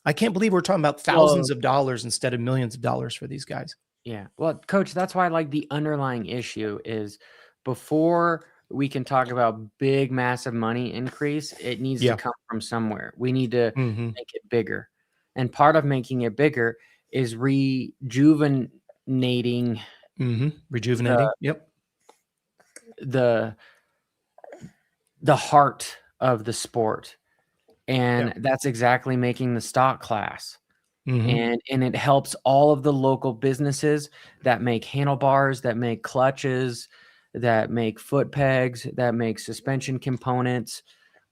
I can't believe we're talking about thousands of dollars instead of millions of dollars for these guys. Yeah. Well, coach, that's why the underlying issue is, before we can talk about big, massive money increase, it needs to come from somewhere. We need to make it bigger. And part of making it bigger is rejuvenating. Rejuvenating. The heart of the sport. And that's exactly making the stock class. And it helps all of the local businesses that make handlebars, that make clutches, that make foot pegs, that make suspension components,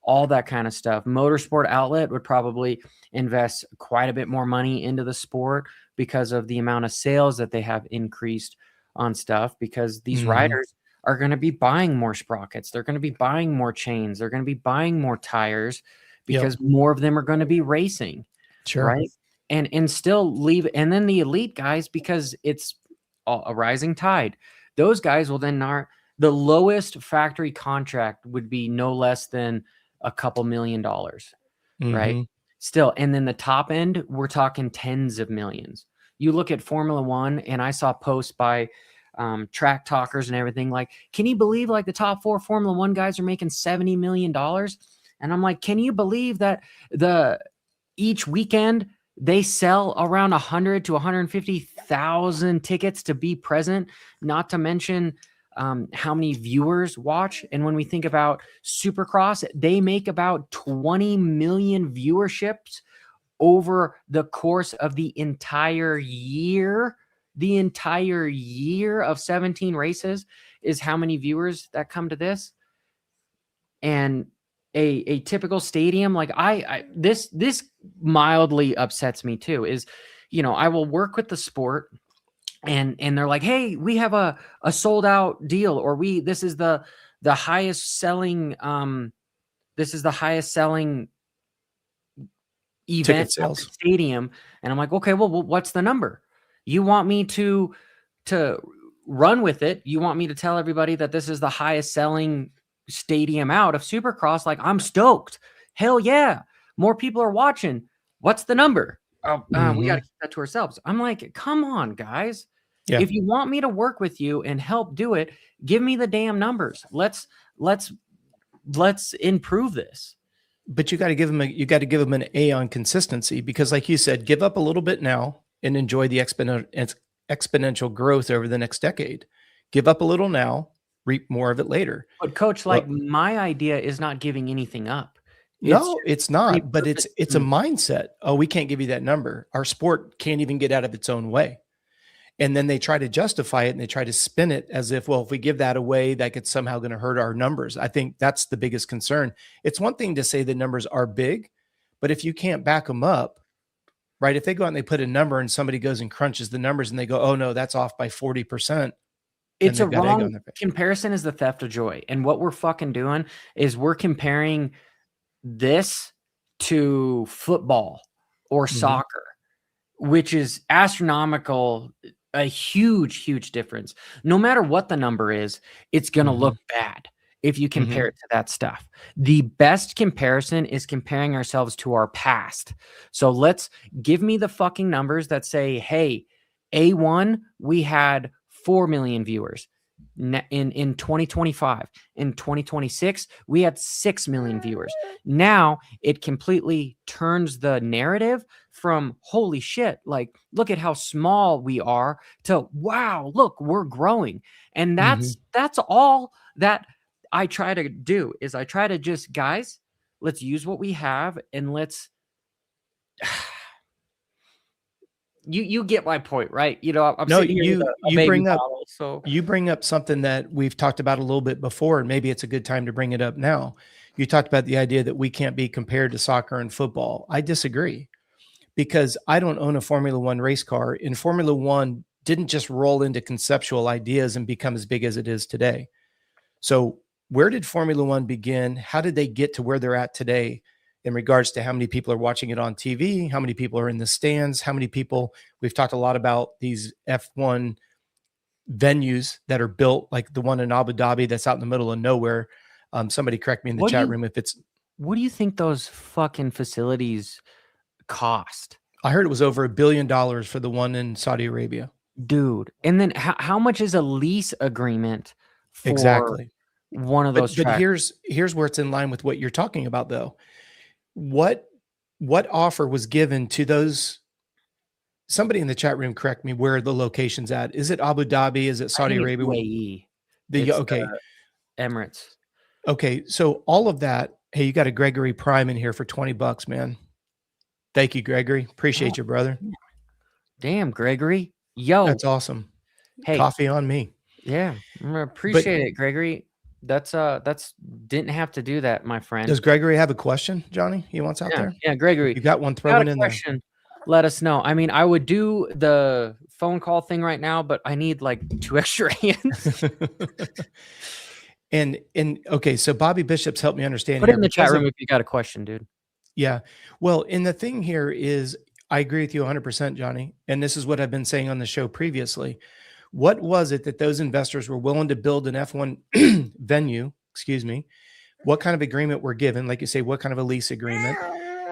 all that kind of stuff. Motorsport Outlet would probably invest quite a bit more money into the sport because of the amount of sales that they have increased on stuff, because these riders are going to be buying more sprockets. They're going to be buying more chains. They're going to be buying more tires because more of them are going to be racing. Sure. Right. And still leave. And then the elite guys, because it's a rising tide, those guys will then the lowest factory contract would be no less than a couple $1 million. Right. Still. And then the top end, we're talking tens of millions. You look at Formula One, and I saw posts by track talkers and everything. Like, can you believe like the top 4 Formula One guys are making $70 million? And I'm like, can you believe that each weekend they sell around 100 to 150,000 tickets to be present, not to mention how many viewers watch. And when we think about Supercross, they make about 20 million viewerships over the course of the entire year. The entire year of 17 races is how many viewers that come to this. And a typical stadium, like this mildly upsets me too, is, I will work with the sport and they're like, hey, we have a sold out deal, or this is the highest selling event at the stadium. And I'm like, okay, well, what's the number? You want me to run with it? You want me to tell everybody that this is the highest selling stadium out of Supercross? Like, I'm stoked. Hell yeah. More people are watching. What's the number? We got to keep that to ourselves. I'm like, come on, guys. Yeah. If you want me to work with you and help do it, give me the damn numbers. Let's improve this. But you got to give them an A on consistency, because like you said, give up a little bit now and enjoy the exponential growth over the next decade. Give up a little now, reap more of it later. But coach, my idea is not giving anything up. It's not, but it's a mindset. Oh, we can't give you that number. Our sport can't even get out of its own way. And then they try to justify it and they try to spin it as if, well, if we give that away, that it's somehow going to hurt our numbers. I think that's the biggest concern. It's one thing to say the numbers are big, but if you can't back them up, right? If they go out and they put a number and somebody goes and crunches the numbers and they go, oh no, that's off by 40%. It's a wrong comparison, is the theft of joy. And what we're fucking doing is we're comparing this to football or soccer, which is astronomical, a huge, huge difference. No matter what the number is, it's going to look bad if you compare it to that stuff. The best comparison is comparing ourselves to our past. So let's give me the fucking numbers that say, hey, A1, we had 4 million viewers. In 2025, in 2026, we had 6 million viewers. Now it completely turns the narrative from holy shit, like, look at how small we are, to wow, look, we're growing. And that's all that I try to do, is I try to just, guys, let's use what we have and let's You get my point, right? I'm sitting here with a bring up model, so you bring up something that we've talked about a little bit before, and maybe it's a good time to bring it up now. You talked about the idea that we can't be compared to soccer and football. I disagree, because I don't own a Formula One race car, and Formula One didn't just roll into conceptual ideas and become as big as it is today. So where did Formula One begin? How did they get to where they're at today? In regards to how many people are watching it on TV, how many people are in the stands, how many people, we've talked a lot about these F1 venues that are built, like the one in Abu Dhabi that's out in the middle of nowhere. Somebody correct me in the chat room if it's. What do you think those fucking facilities cost? I heard it was over $1 billion for the one in Saudi Arabia. Dude. And then how much is a lease agreement for one of those tracks? But here's where it's in line with what you're talking about, though. What offer was given to those? Somebody in the chat room, correct me where the location's at. Is it Abu Dhabi? Is it Saudi Arabia? UAE. Okay. Emirates. Okay. So all of that Hey, you got a Gregory Prime in here for $20, man. Thank you, Gregory. Appreciate you, brother. Damn, Gregory. Yo. That's awesome. Hey. Coffee on me. Yeah. I appreciate it, Gregory. That's didn't have to do that, my friend. Does Gregory have a question, Johnny? He wants out there? Yeah, Gregory. You got one, throw it in there. Let us know. I mean, I would do the phone call thing right now, but I need like 2 extra hands. and okay, so Bobby Bishop's helped me understand. Put it in the chat room if you got a question, dude. Yeah. Well, and the thing here is, I agree with you 100%, Johnny. And this is what I've been saying on the show previously. What was it that those investors were willing to build an F1 venue? Excuse me. What kind of agreement were given? Like you say, what kind of a lease agreement?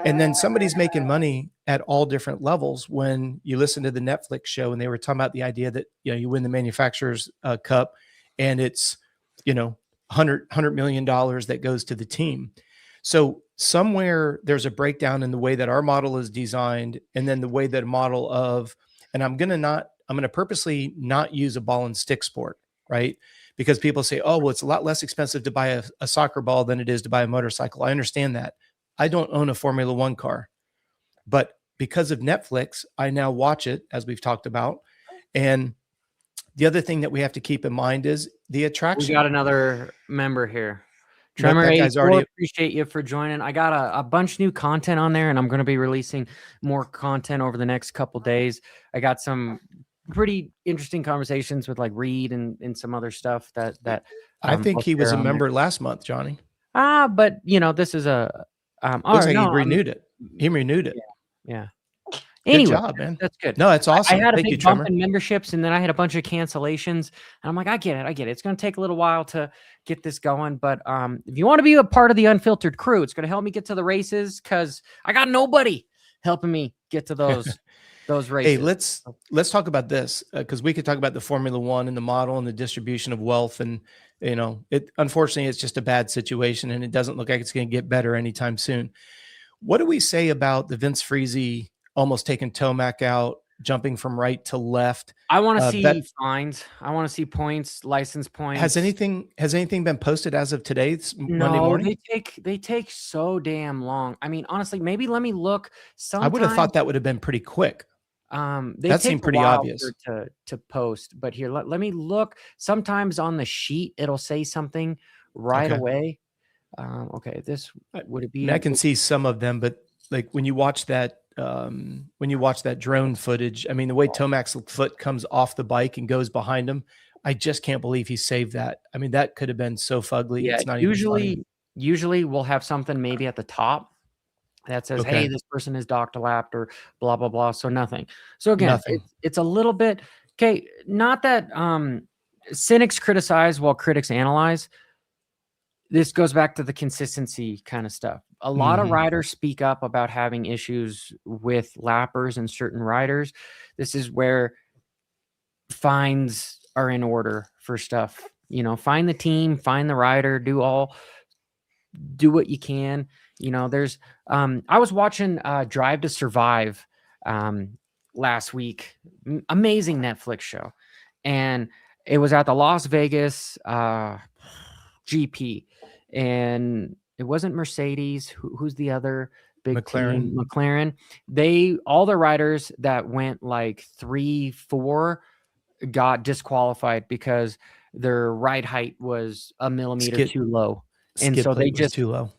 And then somebody's making money at all different levels. When you listen to the Netflix show and they were talking about the idea that, you win the manufacturer's cup and it's, $100 million that goes to the team. So somewhere there's a breakdown in the way that our model is designed, and then the way that a model of, and I'm going to purposely not use a ball and stick sport, right? Because people say, oh, well, it's a lot less expensive to buy a soccer ball than it is to buy a motorcycle. I understand that. I don't own a Formula One car, but because of Netflix, I now watch it, as we've talked about. And the other thing that we have to keep in mind is the attraction. We got another member here. Tremor 84, appreciate you for joining. I got a bunch of new content on there, and I'm going to be releasing more content over the next couple days. I got some pretty interesting conversations with like Reed and some other stuff that I think he was a member last month, Johnny. But this is a he renewed it. He renewed it. Yeah. Anyway, good job, man. That's good. No, that's awesome. I had a big bump in memberships, and then I had a bunch of cancellations. And I'm like, I get it. It's going to take a little while to get this going. But if you want to be a part of the Unfiltered crew, it's going to help me get to the races because I got nobody helping me get to those races. Hey, let's talk about this because we could talk about the Formula One and the model and the distribution of wealth. And, unfortunately, it's just a bad situation, and it doesn't look like it's going to get better anytime soon. What do we say about the Vince Freeze almost taking Tomac out, jumping from right to left? I want to see fines. I want to see points, license points. Has anything been posted as of today? Monday morning? They take so damn long. I mean, honestly, maybe let me look. I would have thought that would have been pretty quick. That seemed pretty obvious to post. But here, let me look. Sometimes on the sheet it'll say something right away. Okay, this would it be? I can see some of them, but like when you watch that drone footage, I mean, the way Tomac's foot comes off the bike and goes behind him, I just can't believe he saved that. I mean, that could have been so fugly. Yeah, it's not usually we'll have something maybe at the top that says, hey, this person is docked lapped or blah, blah, blah. So nothing. So again, it's a little bit, okay. Not that cynics criticize while critics analyze. This goes back to the consistency kind of stuff. A lot of riders speak up about having issues with lappers and certain riders. This is where fines are in order for stuff. Find the team, find the rider, do what you can. There's I was watching Drive to Survive last week. Amazing Netflix show. And it was at the Las Vegas GP. And it wasn't Mercedes. Who's the other big team? McLaren. All the riders that went like 3-4 got disqualified because their ride height was a millimeter too low. And so they just too low.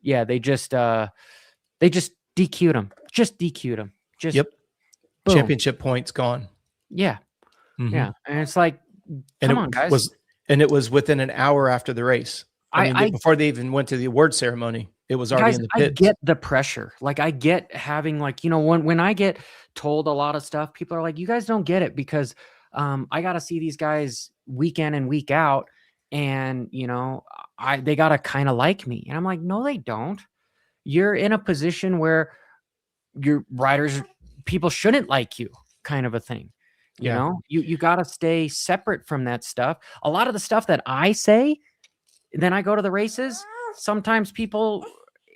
Yeah, they just DQ'd them. Just DQ'd them. Just boom. Championship points gone. Yeah. Yeah. And it's like, come on, guys. And it was within an hour after the race. I mean, before they even went to the award ceremony, it was already in the pits. I get the pressure. Like I get having when I get told a lot of stuff, people are like, you guys don't get it because I got to see these guys week in and week out. And, they got to kind of like me. And I'm like, no, they don't. You're in a position where your riders, people shouldn't like you kind of a thing. You got to stay separate from that stuff. A lot of the stuff that I say, then I go to the races. Sometimes people,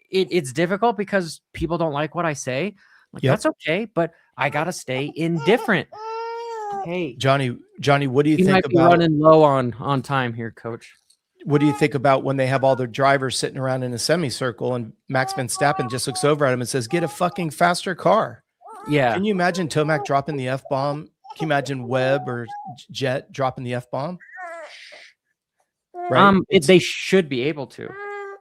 it's difficult because people don't like what I say. That's okay, but I got to stay indifferent. Hey, Johnny, what do you think might be running low on time here, Coach? what do you think about when they have all their drivers sitting around in a semicircle and Max Verstappen just looks over at him and says, "Get a fucking faster car"? Yeah. Can you imagine Tomac dropping the F-bomb? Can you imagine Webb or Jet dropping the F-bomb? Right? They should be able to.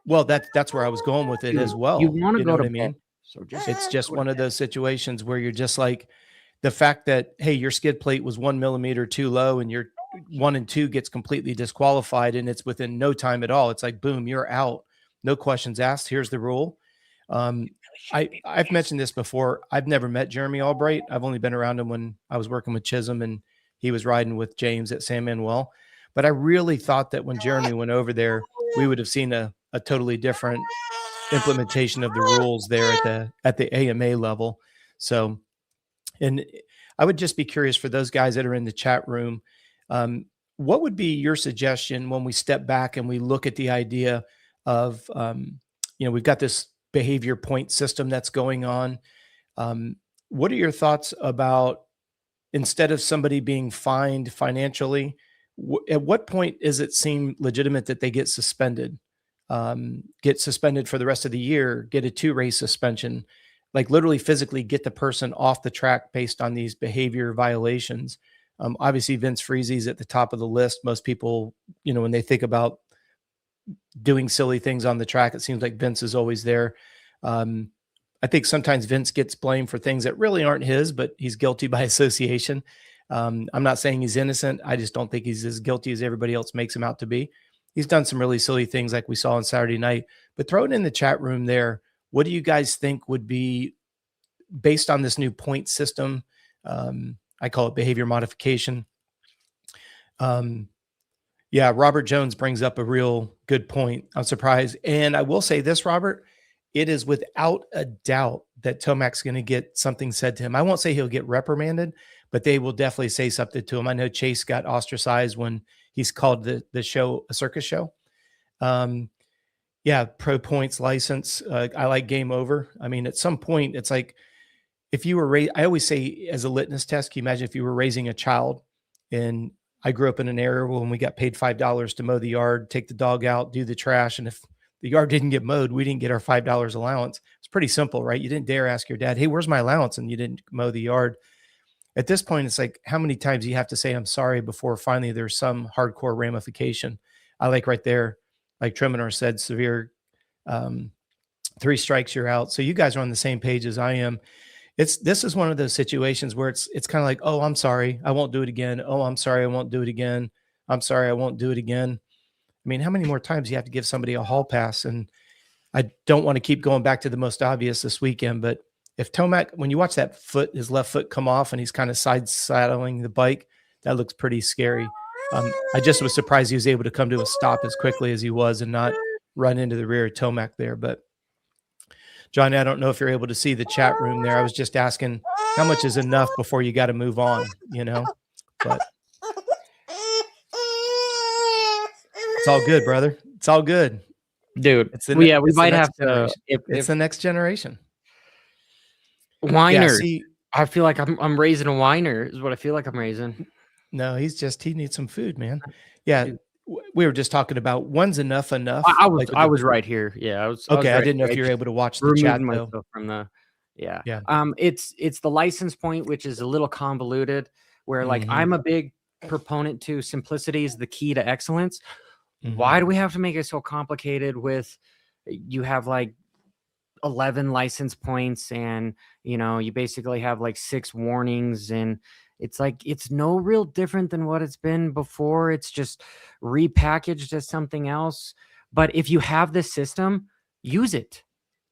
Well, that's where I was going with it as well. You want to know go to what I mean? bed, so It's just one of those situations where you're just like, the fact that, hey, your skid plate was 1 millimeter too low and your 1 and 2 gets completely disqualified and it's within no time at all. It's like, boom, you're out. No questions asked. Here's the rule. I've mentioned this before. I've never met Jeremy Albright. I've only been around him when I was working with Chisholm and he was riding with James at San Manuel. But I really thought that when Jeremy went over there, we would have seen a totally different implementation of the rules there at the AMA level. So, and I would just be curious for those guys that are in the chat room, what would be your suggestion when we step back and we look at the idea of, we've got this behavior point system that's going on. What are your thoughts about, instead of somebody being fined financially, at what point does it seem legitimate that they get suspended for the rest of the year, get a 2-race suspension, like literally physically get the person off the track based on these behavior violations? Obviously Vince Freezy's at the top of the list. Most people, when they think about doing silly things on the track, it seems like Vince is always there. I think sometimes Vince gets blamed for things that really aren't his, but he's guilty by association. I'm not saying he's innocent. I just don't think he's as guilty as everybody else makes him out to be. He's done some really silly things like we saw on Saturday night, but throw it in the chat room there. What do you guys think would be, based on this new point system? I call it behavior modification. Yeah, Robert Jones brings up a real good point. I'm surprised. And I will say this, Robert, it is without a doubt that Tomac's going to get something said to him. I won't say he'll get reprimanded, but they will definitely say something to him. I know Chase got ostracized when he's called the show a circus show. Yeah, pro points license. I like game over. I mean, at some point, it's like, if you were I always say as a litmus test, can you imagine if you were raising a child? And I grew up in an era when we got paid $5 to mow the yard, take the dog out, do the trash. And if the yard didn't get mowed, we didn't get our $5 allowance. It's pretty simple, right? You didn't dare ask your dad, hey, where's my allowance? And you didn't mow the yard. At this point, it's like, how many times do you have to say, I'm sorry, before finally there's some hardcore ramification? I like right there, like Treminor said, severe 3 strikes, you're out. So you guys are on the same page as I am. This is one of those situations where it's kind of like, oh, I'm sorry, I won't do it again. Oh, I'm sorry, I won't do it again. I'm sorry, I won't do it again. I mean, how many more times do you have to give somebody a hall pass? And I don't want to keep going back to the most obvious this weekend, but if Tomac, when you watch that his left foot come off and he's kind of side saddling the bike, that looks pretty scary. I just was surprised he was able to come to a stop as quickly as he was and not run into the rear of Tomac there. But Johnny, I don't know if you're able to see the chat room there. I was just asking how much is enough before you got to move on, but it's all good, brother. It's all good, dude. We might have to. It's the next generation. Whiner. Yeah, I feel like I'm raising a whiner is what I feel like I'm raising. No, he needs some food, man. Yeah. We were just talking about when's enough. I was right here. Yeah. I was okay. I didn't know if you were able to watch the chat though. From the, yeah. It's the license point, which is a little convoluted, where like I'm a big proponent to simplicity is the key to excellence. Why do we have to make it so complicated with, you have like 11 license points and, you basically have like 6 warnings, and it's like, it's no real different than what it's been before. It's just repackaged as something else. But if you have this system, use it.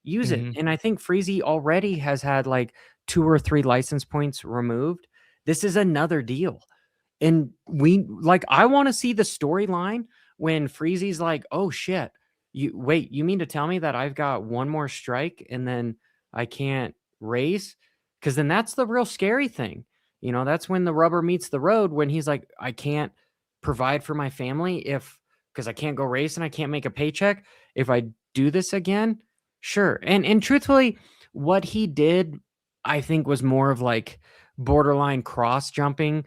And I think Freezy already has had like 2 or 3 license points removed. This is another deal. And I want to see the storyline when Freezy's like, oh shit, you mean to tell me that I've got 1 more strike and then I can't race? Because then that's the real scary thing. That's when the rubber meets the road, when he's like, I can't provide for my family because I can't go race and I can't make a paycheck if I do this again. Sure. And truthfully, what he did, I think, was more of like borderline cross jumping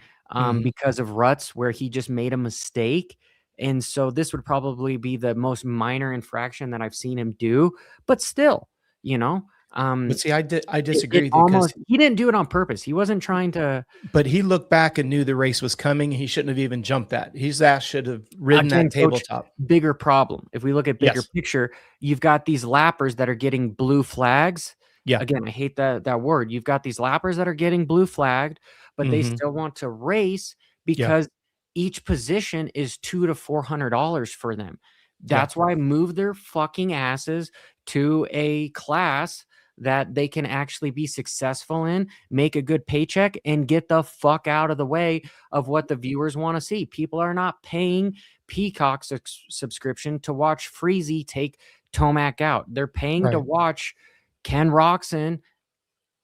because of ruts where he just made a mistake. And so this would probably be the most minor infraction that I've seen him do, but still, you know, But see, I it disagree with you because, almost, he didn't do it on purpose. He wasn't trying to, but he looked back and knew the race was coming. He shouldn't have even jumped that. His ass should have ridden again, that coach, tabletop. bigger problem. If we look at bigger Yes. picture, you've got these lappers that are getting blue flags. Yeah. Again, I hate that word. You've got these lappers that are getting blue flagged, but they Mhm. still want to race Yeah. because each position is $200 to $400 for them. Yeah. That's why move their fucking asses to a class that they can actually be successful in, make a good paycheck, and get the fuck out of the way of what the viewers want to see. People are not paying Peacock subscription to watch Freezy take Tomac out. They're paying to Right. watch Ken Roxon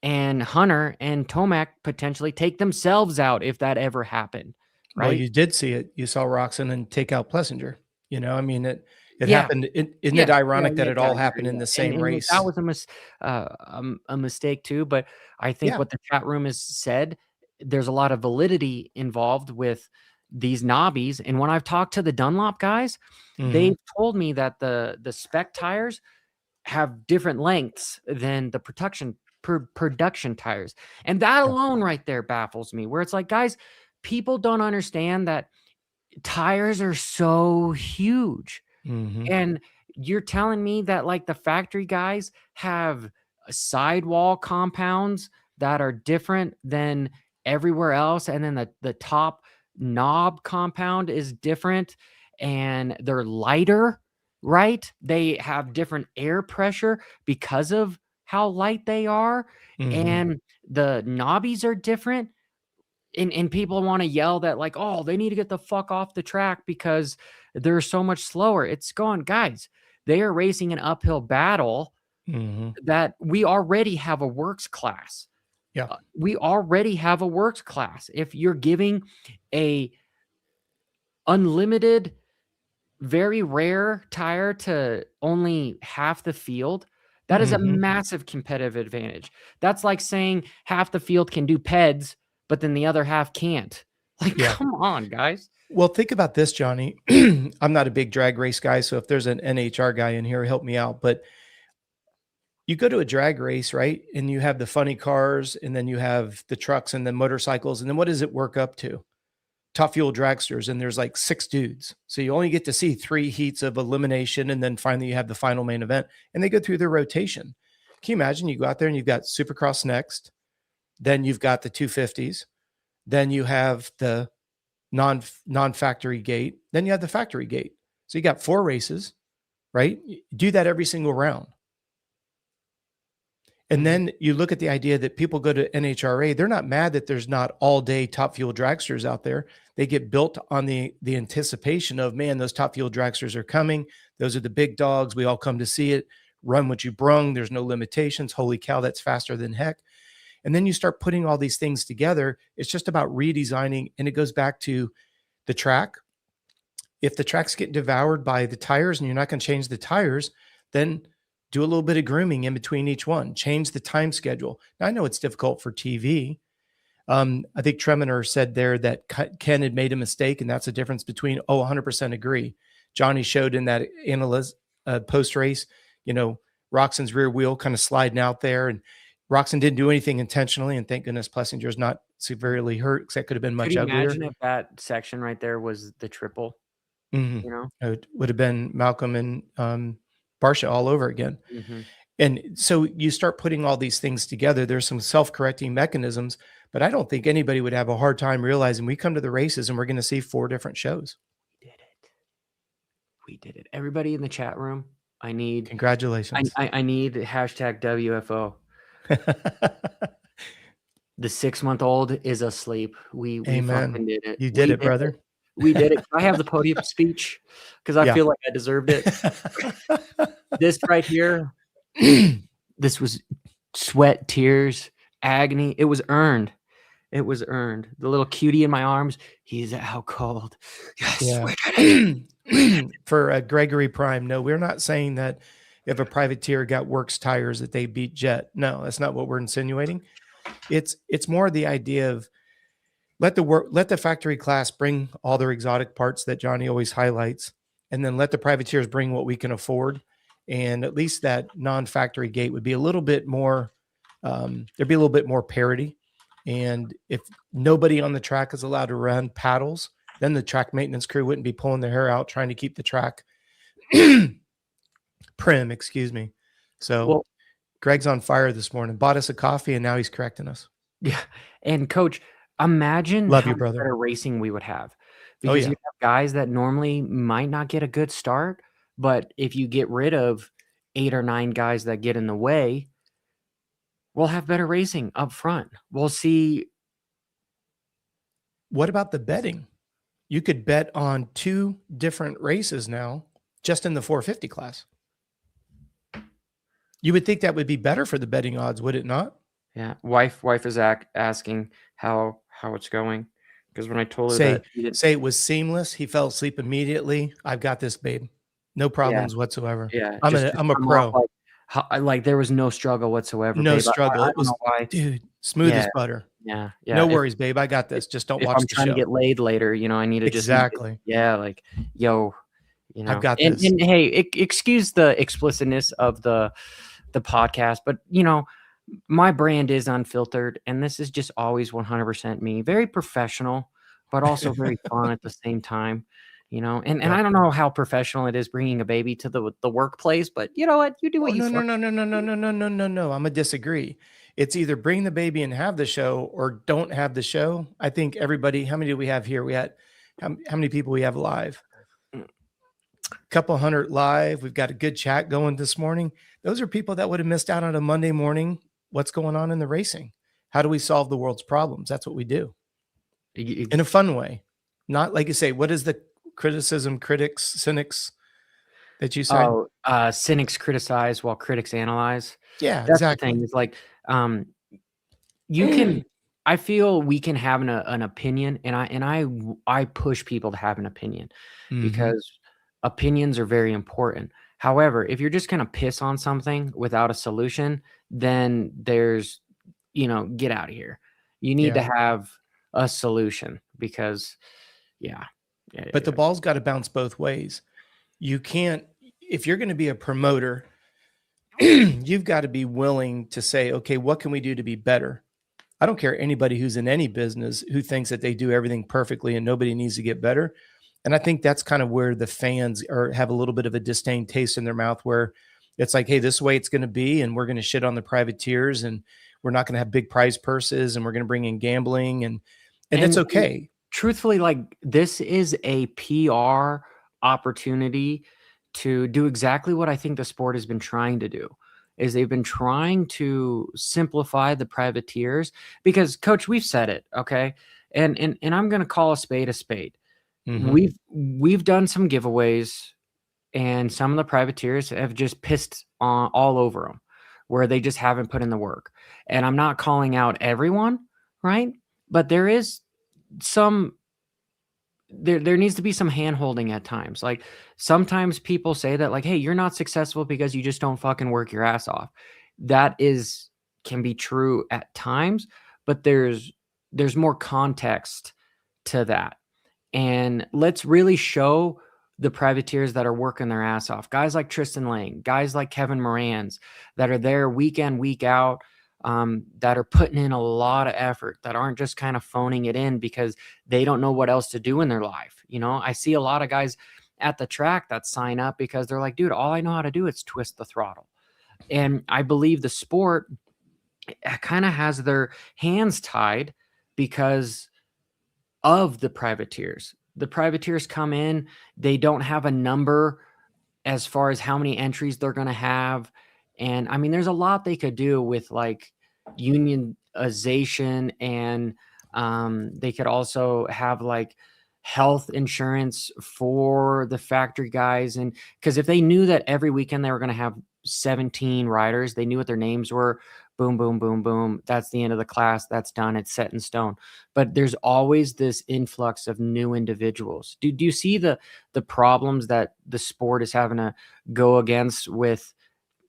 and Hunter and Tomac potentially take themselves out if that ever happened. Well, Right? you did see it. You saw Roxon and take out Plessinger. You know, I mean, it Yeah. happened. Isn't Yeah, it ironic that yeah, it all happened in the And same race? that was a mistake too, but I think Yeah. what the chat room has said, there's a lot of validity involved with these knobbies, and when I've talked to the Dunlop guys, Mhm. they've told me that the spec tires have different lengths than the production tires, and that Yeah. alone right there baffles me, where it's like, guys, people don't understand that tires are so huge. Mhm. And you're telling me that like the factory guys have sidewall compounds that are different than everywhere else, and then the top knob compound is different and they're lighter, right? They have different air pressure because of how light they are, Mhm. and the knobbies are different. And people want to yell that like, oh, they need to get the fuck off the track because they're so much slower. It's going, guys, they are racing an uphill battle Mhm. that we already have a works class. Yeah. We already have a works class. If you're giving a unlimited, very rare tire to only half the field, that is a Mhm. massive competitive advantage. That's like saying half the field can do PEDs, but then the other half can't. Like, Yeah. come on, guys. Well, think about this, Johnny. I'm not a big drag race guy, so if there's an NHR guy in here, help me out. But you go to a drag race, right? And you have the funny cars, and then you have the trucks and the motorcycles. And then what does it work up to? Top fuel dragsters. And there's like 6 dudes. So you only get to see 3 heats of elimination. And then finally you have the final main event, and they go through their rotation. Can you imagine you go out there and you've got Supercross next, then you've got the 250s, then you have the non-factory gate, then you have the factory gate. So you got 4 races, right? You do that every single round. And then you look at the idea that people go to NHRA, they're not mad that there's not all day top fuel dragsters out there. They get built on the anticipation of, man, those top fuel dragsters are coming. Those are the big dogs. We all come to see it. Run what you brung. There's no limitations. Holy cow, that's faster than heck. And then you start putting all these things together. It's just about redesigning. And it goes back to the track. If the track's getting devoured by the tires and you're not going to change the tires, then do a little bit of grooming in between each one. Change the time schedule. Now, I know it's difficult for TV. I think Treminer said there that Ken had made a mistake, and that's the difference between, 100% agree. Johnny showed in that analyst post race, Roxon's rear wheel kind of sliding out there, and Roxon didn't do anything intentionally, and thank goodness Plessinger's not severely hurt, because that could have been Could much you uglier. imagine if that section right there was the triple? Mhm. You know? It would have been Malcolm and Barsha all over again. Mhm. And so you start putting all these things together. There's some self-correcting mechanisms, but I don't think anybody would have a hard time realizing we come to the races and we're going to see 4 different shows. We did it. Everybody in the chat room, I need Congratulations. I need hashtag WFO. The 6-month-old is asleep. We Amen. fucking did it. You did it, brother. We did it. Can I have the podium speech? Because I Yeah. feel like I deserved it. This right here, this was sweat, tears, agony. It was earned. It was earned. The little cutie in my arms, he's out cold. Yes, Yeah. we did it. For Gregory Prime, no, we're not saying that if a privateer got works tires that they beat Jet. No, that's not what we're insinuating. It's more the idea of let the factory class bring all their exotic parts that Johnny always highlights, and then let the privateers bring what we can afford. And at least that non-factory gate would be a little bit more, there'd be a little bit more parity. And if nobody on the track is allowed to run paddles, then the track maintenance crew wouldn't be pulling their hair out trying to keep the track prim, excuse me. So Well, Greg's on fire this morning, bought us a coffee, and now he's correcting us. yeah. And coach, imagine Love how you, much brother. better racing we would have, Oh, because yeah. you have guys that normally might not get a good start, but if you get rid of 8 or 9 guys that get in the way, we'll have better racing up front. We'll see. What about the betting? You could bet on 2 different races now just in the 450 class. You would think that would be better for the betting odds, would it not? Yeah, wife is asking how it's going, because when I told her Say that he didn't, say it was seamless. He fell asleep immediately. I've got this, babe. No problems whatsoever. yeah, I'm just a come off pro. like there was no struggle whatsoever, No babe. struggle. I It don't know was, why. dude, smooth as Yeah, butter. yeah. No If worries, babe. I got this. Just don't if watch I'm the trying to show. get laid later, I need to just Exactly. like, yo, I've got and this. hey, excuse the explicitness of the podcast, but my brand is Unfiltered, and this is just always 100% me. Very professional, but also very fun at the same time. And Yep. I don't know how professional it is bringing a baby to the workplace, but you know what? You do Oh, what you no, no, fuck. no, no, no, no, no, no, no, no, no. I'm gonna disagree. It's either bring the baby and have the show or don't have the show. I think everybody, how many do we have here? We had how many people we have live? Couple hundred live. We've got a good chat going this morning. Those are people that would have missed out on a Monday morning. What's going on in the racing? How do we solve the world's problems? That's what we do in a fun way. Not like you say, what is the criticism, critics, cynics that you say? Oh, cynics criticize while critics analyze. Yeah, That's the thing. exactly. It's like, you can. I feel we can have an opinion, and I push people to have an opinion, Mhm. because opinions are very important. However, if you're just gonna piss on something without a solution, then get out of here. You need to Yeah. have a solution, because, yeah. But the ball's got to bounce both ways. You can't, if you're going to be a promoter, you've got to be willing to say, okay, what can we do to be better? I don't care anybody who's in any business who thinks that they do everything perfectly and nobody needs to get better. And I think that's kind of where the fans have a little bit of a disdain taste in their mouth, where it's like, hey, this is the way it's going to be, and we're going to shit on the privateers, and we're not going to have big prize purses, and we're going to bring in gambling, and it's okay. Truthfully, like, this is a PR opportunity to do exactly what I think the sport has been trying to do. Is they've been trying to simplify the privateers, because, coach, we've said it, okay? And I'm going to call a spade a spade. Mhm. We've done some giveaways, and some of the privateers have just pissed on all over them, where they just haven't put in the work. And I'm not calling out everyone, right? But there is some there needs to be some hand-holding at times. Like, sometimes people say that, like, hey, you're not successful because you just don't fucking work your ass off. That can be true at times, but there's more context to that. And let's really show the privateers that are working their ass off. Guys like Tristan Lang, guys like Kevin Moran's, that are there week in, week out, that are putting in a lot of effort, that aren't just kind of phoning it in because they don't know what else to do in their life. I see a lot of guys at the track that sign up because they're like, dude, all I know how to do is twist the throttle. And I believe the sport kind of has their hands tied because of the privateers. The privateers come in, they don't have a number as far as how many entries they're going to have. And I mean, there's a lot they could do with, like, unionization, and they could also have, like, health insurance for the factory guys. And because if they knew that every weekend they were going to have 17 riders, they knew what their names were, boom, boom, boom, boom, that's the end of the class, that's done, it's set in stone. But there's always this influx of new individuals. Do you see the problems that the sport is having to go against with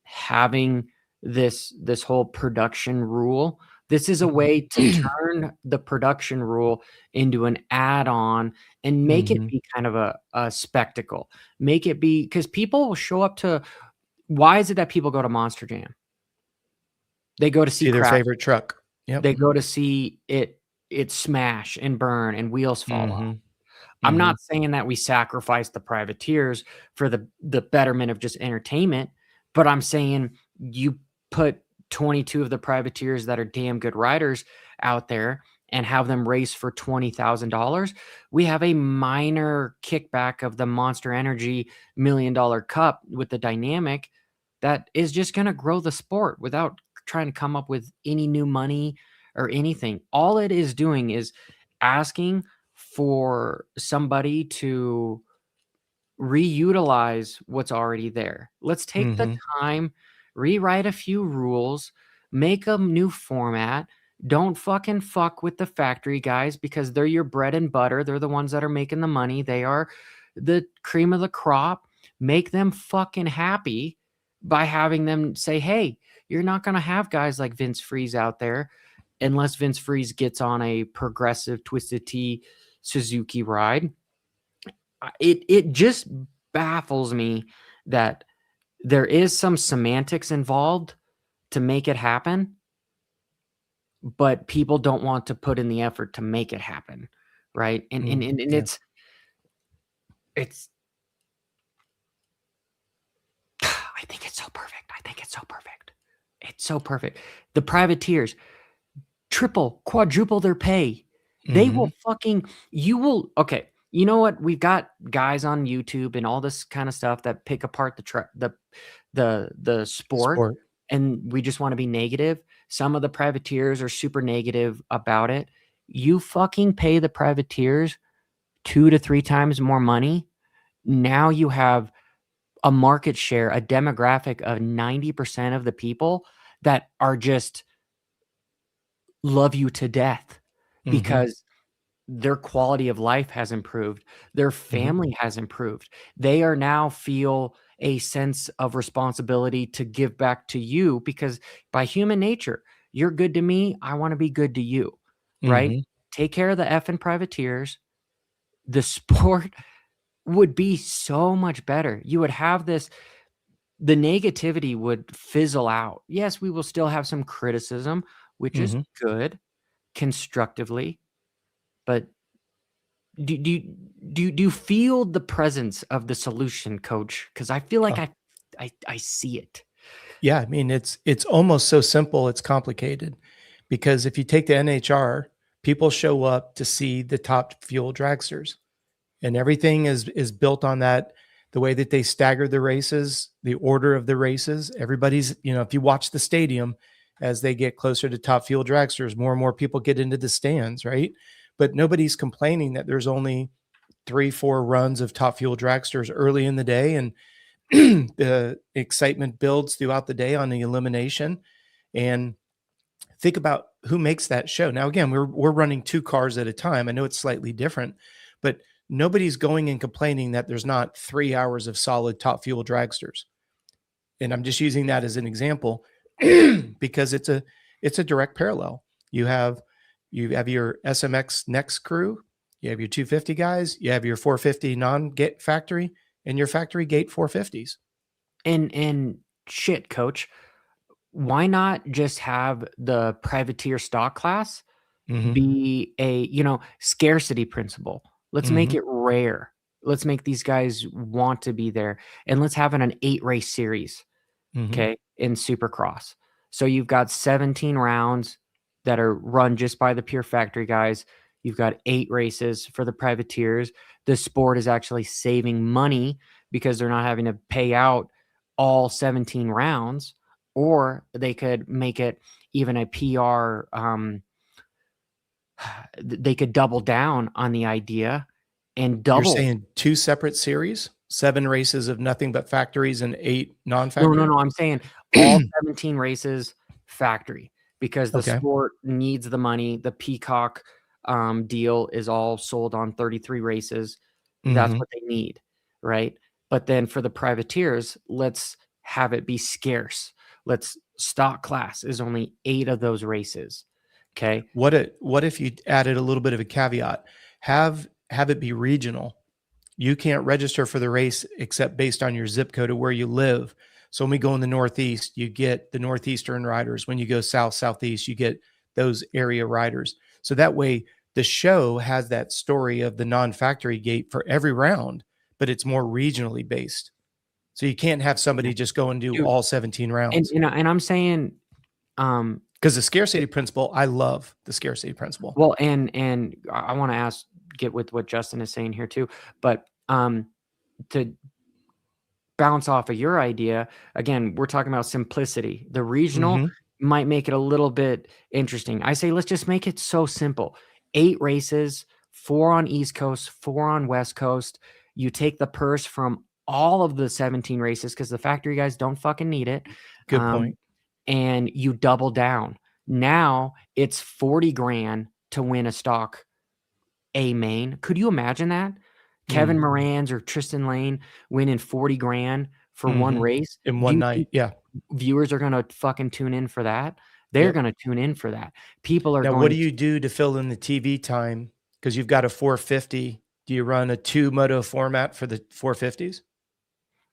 having this whole production rule This is a way to turn the production rule into an add-on and make it be kind of a spectacle. Make it be, because people will show up to, why is it that people go to Monster Jam? They go to see their crash. favorite truck. Yep. They go to see it smash and burn and wheels fall off. I'm not saying that we sacrifice the privateers for the betterment of just entertainment, but I'm saying you put 22 of the privateers that are damn good riders out there and have them race for $20,000. We have a minor kickback of the Monster Energy $1 million cup with the dynamic that is just going to grow the sport without trying to come up with any new money or anything. All it is doing is asking for somebody to reutilize what's already there. Let's take the time, rewrite a few rules, make a new format. Don't fucking fuck with the factory guys, because they're your bread and butter. They're the ones that are making the money. They are the cream of the crop. Make them fucking happy by having them say, hey, you're not going to have guys like Vince Freeze out there unless Vince Freeze gets on a progressive Twisted T Suzuki ride. It just baffles me that there is some semantics involved to make it happen, but people don't want to put in the effort to make it happen, right? And it's I think it's so perfect. I think it's so perfect. It's so perfect. The privateers triple, quadruple their pay. They will fucking, okay. You know what? We've got guys on YouTube and all this kind of stuff that pick apart the sport, and we just want to be negative. Some of the privateers are super negative about it. You fucking pay the privateers 2 to 3 times more money. Now you have a market share, a demographic of 90% of the people that are just love you to death because their quality of life has improved. Their family has improved. They are now feel a sense of responsibility to give back to you, because by human nature, you're good to me, I want to be good to you, right? Take care of the effing privateers. The sport would be so much better. You would have this, the negativity would fizzle out. Yes, we will still have some criticism, which is good, constructively, but do you feel the presence of the solution, Coach? Because I feel like I see it. Yeah, I mean, it's almost so simple, it's complicated. Because if you take the NHR, people show up to see the top fuel dragsters, and everything is built on that. The way that they stagger the races, the order of the races, everybody's, if you watch the stadium, as they get closer to top fuel dragsters, more and more people get into the stands, right? But nobody's complaining that there's only 3-4 runs of top fuel dragsters early in the day, and the excitement builds throughout the day on the elimination. And think about who makes that show. Now, again, we're running 2 cars at a time. I know it's slightly different, but nobody's going and complaining that there's not 3 hours of solid top fuel dragsters. And I'm just using that as an example because it's a direct parallel. You have your SMX Next crew, you have your 250 guys, you have your 450 non-gate factory, and your factory gate 450s. And shit, Coach, why not just have the privateer stock class be a, scarcity principle? Let's make it rare. Let's make these guys want to be there, and let's have an 8 race series. Okay, in Supercross. So you've got 17 rounds that are run just by the pure factory guys. You've got 8 races for the privateers. The sport is actually saving money because they're not having to pay out all 17 rounds, or they could make it even a PR. They could double down on the idea and double. You're saying 2 separate series, 7 races of nothing but factories and 8 non-factory? No. I'm saying all 17 races factory, because the sport needs the money. The Peacock deal is all sold on 33 races. That's what they need, right? But then for the privateers, let's have it be scarce. Let's stock class is only 8 of those races. Okay. What if you added a little bit of a caveat? Have it be regional. You can't register for the race except based on your zip code of where you live. So when we go in the Northeast, you get the Northeastern riders. When you go south, southeast, you get those area riders. So that way the show has that story of the non-factory gate for every round, but it's more regionally based. So you can't have somebody just go and do Dude, all 17 rounds. and I'm saying, Because the scarcity principle, I love the scarcity principle. well, and I want to get with what Justin is saying here too, but to bounce off of your idea, again, we're talking about simplicity. The regional might make it a little bit interesting. I say, let's just make it so simple. 8 races, 4 on East Coast, 4 on West Coast. You take the purse from all of the 17 races because the factory guys don't fucking need it. Good point. And you double down. Now it's 40 grand to win a stock A main. Could you imagine that? Kevin Moran's or Tristan Lane winning 40 grand for one race in one night. Yeah. Viewers are going to fucking tune in for that. They're going to tune in for that. People are now, going what do you do to fill in the TV time? Because you've got a 450. Do you run a 2 moto format for the 450s?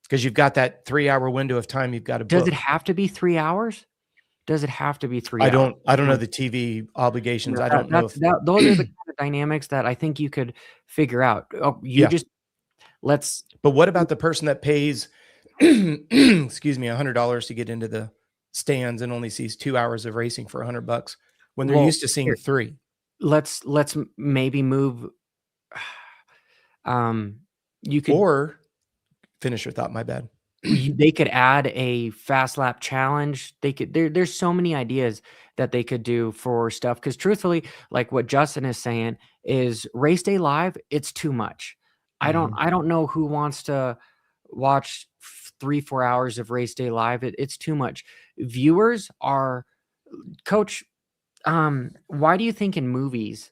Because you've got that 3-hour window of time you've got to book. Does it have to be 3 hours? Does it have to be 3 hours? I don't know the TV obligations. I don't know if those are the kind of dynamics that I think you could figure out. Oh, But what about the person that pays, excuse me, $100 to get into the stands and only sees 2 hours of racing for $100 when they're used to seeing 3? Let's maybe move. You could, or finish your thought. My bad. They could add a fast lap challenge. They could. There's so many ideas that they could do for stuff. Because truthfully, like what Justin is saying, is race day live. It's too much. I don't know who wants to watch 3-4 hours of race day live. It's too much. Viewers are, Coach. Why do you think in movies,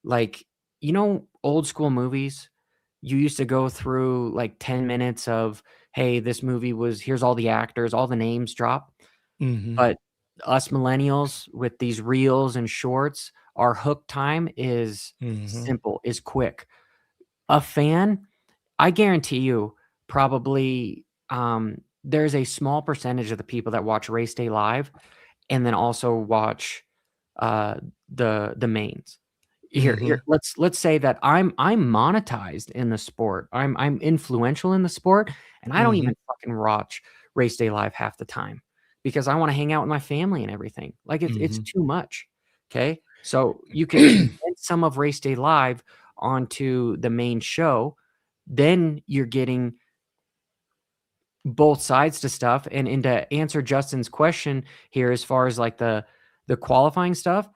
like, old school movies, you used to go through like 10 minutes of, hey, this movie here's all the actors, all the names drop. But us millennials with these reels and shorts, our hook time is simple, is quick. A fan, I guarantee you, probably there's a small percentage of the people that watch race day live and then also watch the mains. Here, let's say that I'm monetized in the sport. I'm influential in the sport, and I don't even fucking watch race day live half the time because I want to hang out with my family and everything. Like it's too much. Okay, so you can condense some of race day live onto the main show. Then you're getting both sides to stuff. And to answer Justin's question here, as far as like the qualifying stuff,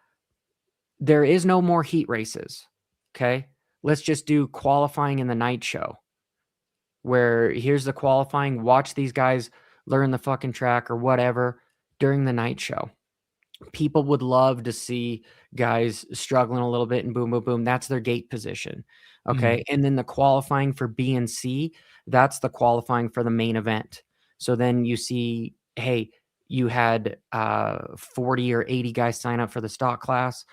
there is no more heat races. Okay. Let's just do qualifying in the night show where here's the qualifying. Watch these guys learn the fucking track or whatever during the night show. People would love to see guys struggling a little bit and boom, boom, boom. That's their gate position. Okay. And then the qualifying for B and C, that's the qualifying for the main event. So then you see, hey, you had 40 or 80 guys sign up for the stock class.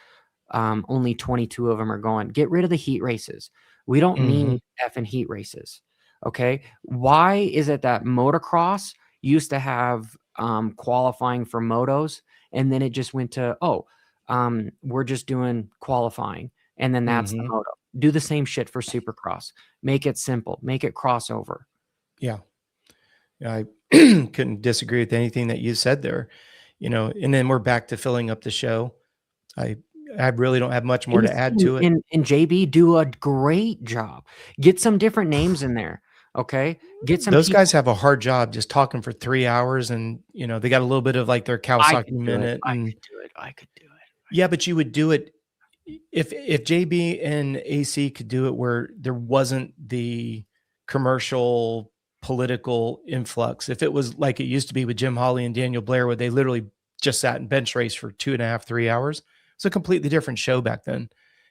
Only 22 of them are going. Get rid of the heat races. We don't need effing heat races. Okay. Why is it that motocross used to have qualifying for motos and then it just went to, we're just doing qualifying and then that's the moto. Do the same shit for Supercross. Make it simple. Make it crossover. Yeah. I couldn't disagree with anything that you said there, and then we're back to filling up the show. I really don't have much more to add to it. And JB do a great job. Get some different names in there. Okay. Get some. Those guys have a hard job just talking for 3 hours and, they got a little bit of like their Kawasaki minute. I could do it. Yeah. But you would do it if JB and AC could do it where there wasn't the commercial political influx. If it was like it used to be with Jim Hawley and Daniel Blair, where they literally just sat in bench race for 2.5, 3 hours. It's a completely different show back then.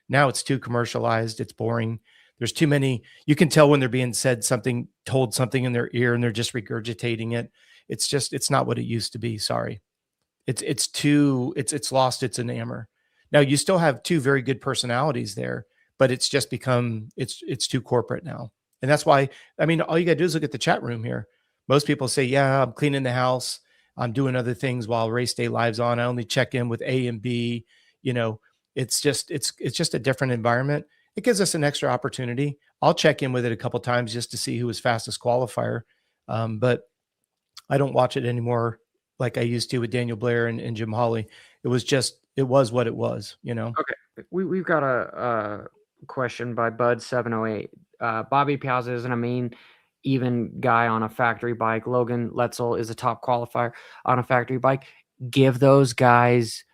Now it's too commercialized. It's boring. There's too many. You can tell when they're being told something in their ear and they're just regurgitating it. It's not what it used to be. Sorry. It's lost its enamor. Now you still have two very good personalities there, but it's just become it's too corporate now. And that's why, I mean, all you got to do is look at the chat room here. Most people say, yeah, I'm cleaning the house, I'm doing other things while race day live's on. I only check in with A and B. You know, it's just a different environment. It gives us an extra opportunity. I'll check in with it a couple times just to see who was fastest qualifier. But I don't watch it anymore like I used to with Daniel Blair and Jim Hawley. It was what it was, you know? Okay, we've got a question by Bud708. Bobby Piazza isn't a main even guy on a factory bike. Logan Letzel is a top qualifier on a factory bike. Give those guys.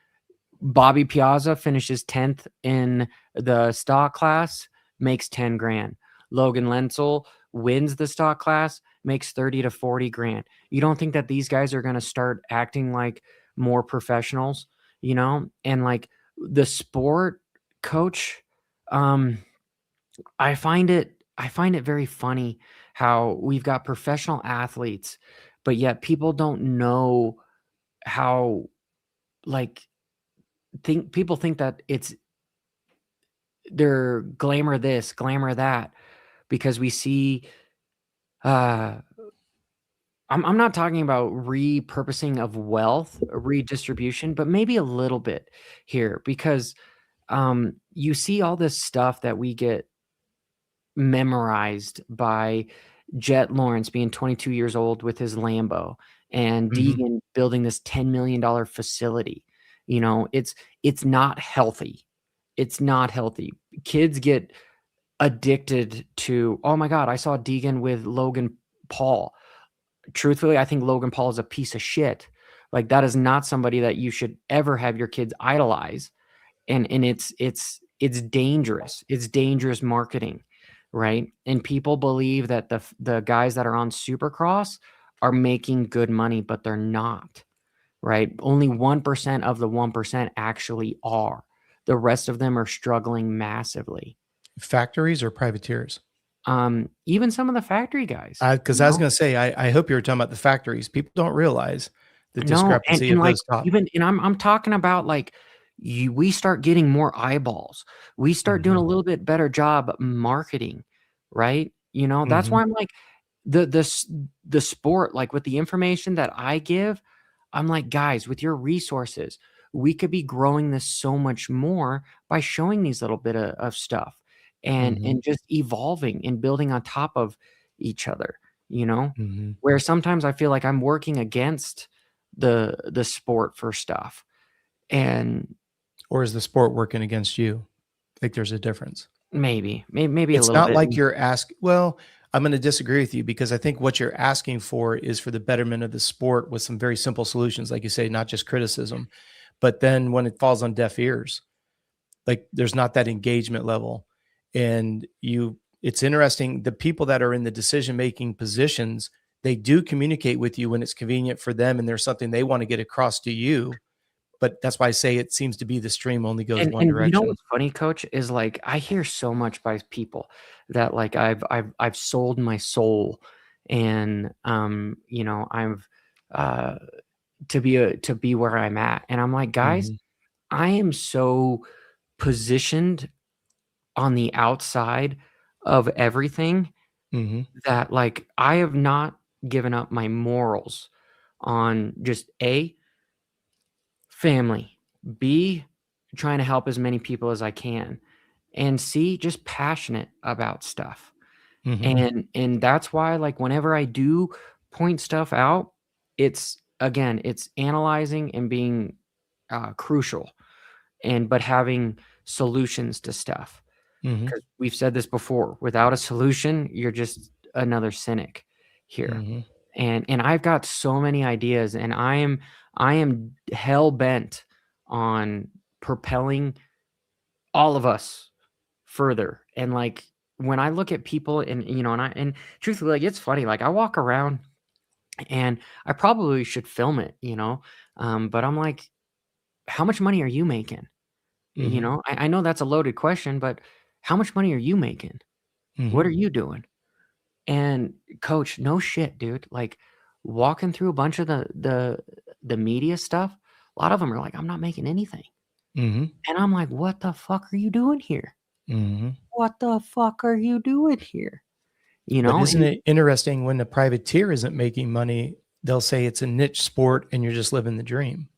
Bobby Piazza finishes 10th in the stock class, makes 10 grand. Logan Letzel wins the stock class, makes 30 to 40 grand. You don't think that these guys are going to start acting like more professionals, you know? And like the sport coach, I find it very funny how we've got professional athletes, but yet people don't know how, like, people think that they're glamour this, glamour that, because we see, I'm not talking about repurposing of wealth, redistribution, but maybe a little bit here, because you see all this stuff that we get memorized by Jet Lawrence being 22 years old with his Lambo, and Mhm. Deegan building this $10 million facility. You know, it's not healthy. It's not healthy. Kids get addicted to, oh my God, I saw Deegan with Logan Paul. Truthfully, I think Logan Paul is a piece of shit. Like, that is not somebody that you should ever have your kids idolize. And it's dangerous. It's dangerous marketing, right? And people believe that the guys that are on Supercross are making good money, but they're not, right? Only 1% of the 1% actually are. The rest of them are struggling massively. Factories or privateers? Even some of the factory guys, Because you I was know? going to say, I hope you were talking about the factories. People don't realize the No, and discrepancy and, of like, those top. even, and I'm talking about, like, we start getting more eyeballs. We start doing a Mhm. little bit better job marketing, right? You know, that's Mhm. why I'm like, the sport, like, with the information that I give, I'm like, "Guys, with your resources, we could be growing this so much more by showing these little bit of stuff, and Mhm. just evolving and building on top of each other," you know? Mhm. Where sometimes I feel like I'm working against the sport for stuff, and Or is the sport working against you? I think there's a difference. maybe a It's little not bit. like you're well, I'm gonna disagree with you because I think what you're asking for is for the betterment of the sport with some very simple solutions, like you say, not just criticism. But then when it falls on deaf ears, like there's not that engagement level. And it's interesting, the people that are in the decision-making positions, they do communicate with you when it's convenient for them and there's something they want to get across to you. But that's why I say it seems to be the stream only goes one And you know direction. what's funny, coach, is, like, I hear so much by people that, like, I've sold my soul, and, you know, I've, uh, to be where I'm at, and I'm like, "Guys, Mhm. I am so positioned on the outside of everything Mhm. that, like, I have not given up my morals on just A, family, B, trying to help as many people as I can, and C, just passionate about stuff. Mhm. And that's why, like, whenever I do point stuff out, it's, again, it's analyzing and being crucial, and but having solutions to stuff. Mhm. 'Cause we've said this before, without a solution, you're just another cynic here. Mhm. And I've got so many ideas, and I am hell bent on propelling all of us further. And, like, when I look at people, and, you know, and truthfully, like, it's funny, like, I walk around, and I probably should film it, you know, but I'm like, "How much money are you making?" You Mhm. know, I know that's a loaded question, but how much money are you making? What Mhm. are you doing? And coach, no shit, dude. Like, walking through a bunch of the media stuff, a lot of them are like, "I'm not making anything." Mm-hmm. And I'm like, what the fuck are you doing here? Mm-hmm. What the fuck are you doing here? You But know, isn't and it interesting when the privateer isn't making money, they'll say it's a niche sport and you're just living the dream.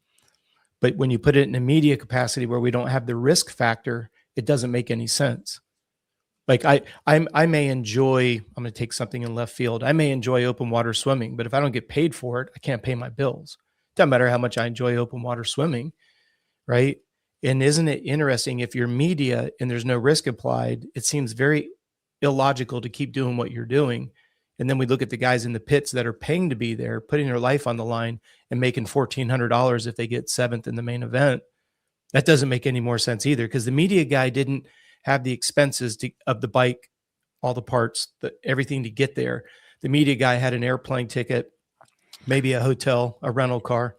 But when you put it in a media capacity where we don't have the risk factor, it doesn't make any sense. Like I may enjoy, I'm going to take something in left field. I may enjoy open water swimming, but if I don't get paid for it, I can't pay my bills. Doesn't matter how much I enjoy open water swimming, right? And isn't it interesting if you're media and there's no risk applied, it seems very illogical to keep doing what you're doing. And then we look at the guys in the pits that are paying to be there, putting their life on the line and making $1,400 if they get seventh in the main event. That doesn't make any more sense either, because the media guy didn't have the expenses of the bike, all the parts, everything to get there. The media guy had an airplane ticket, maybe a hotel, a rental car.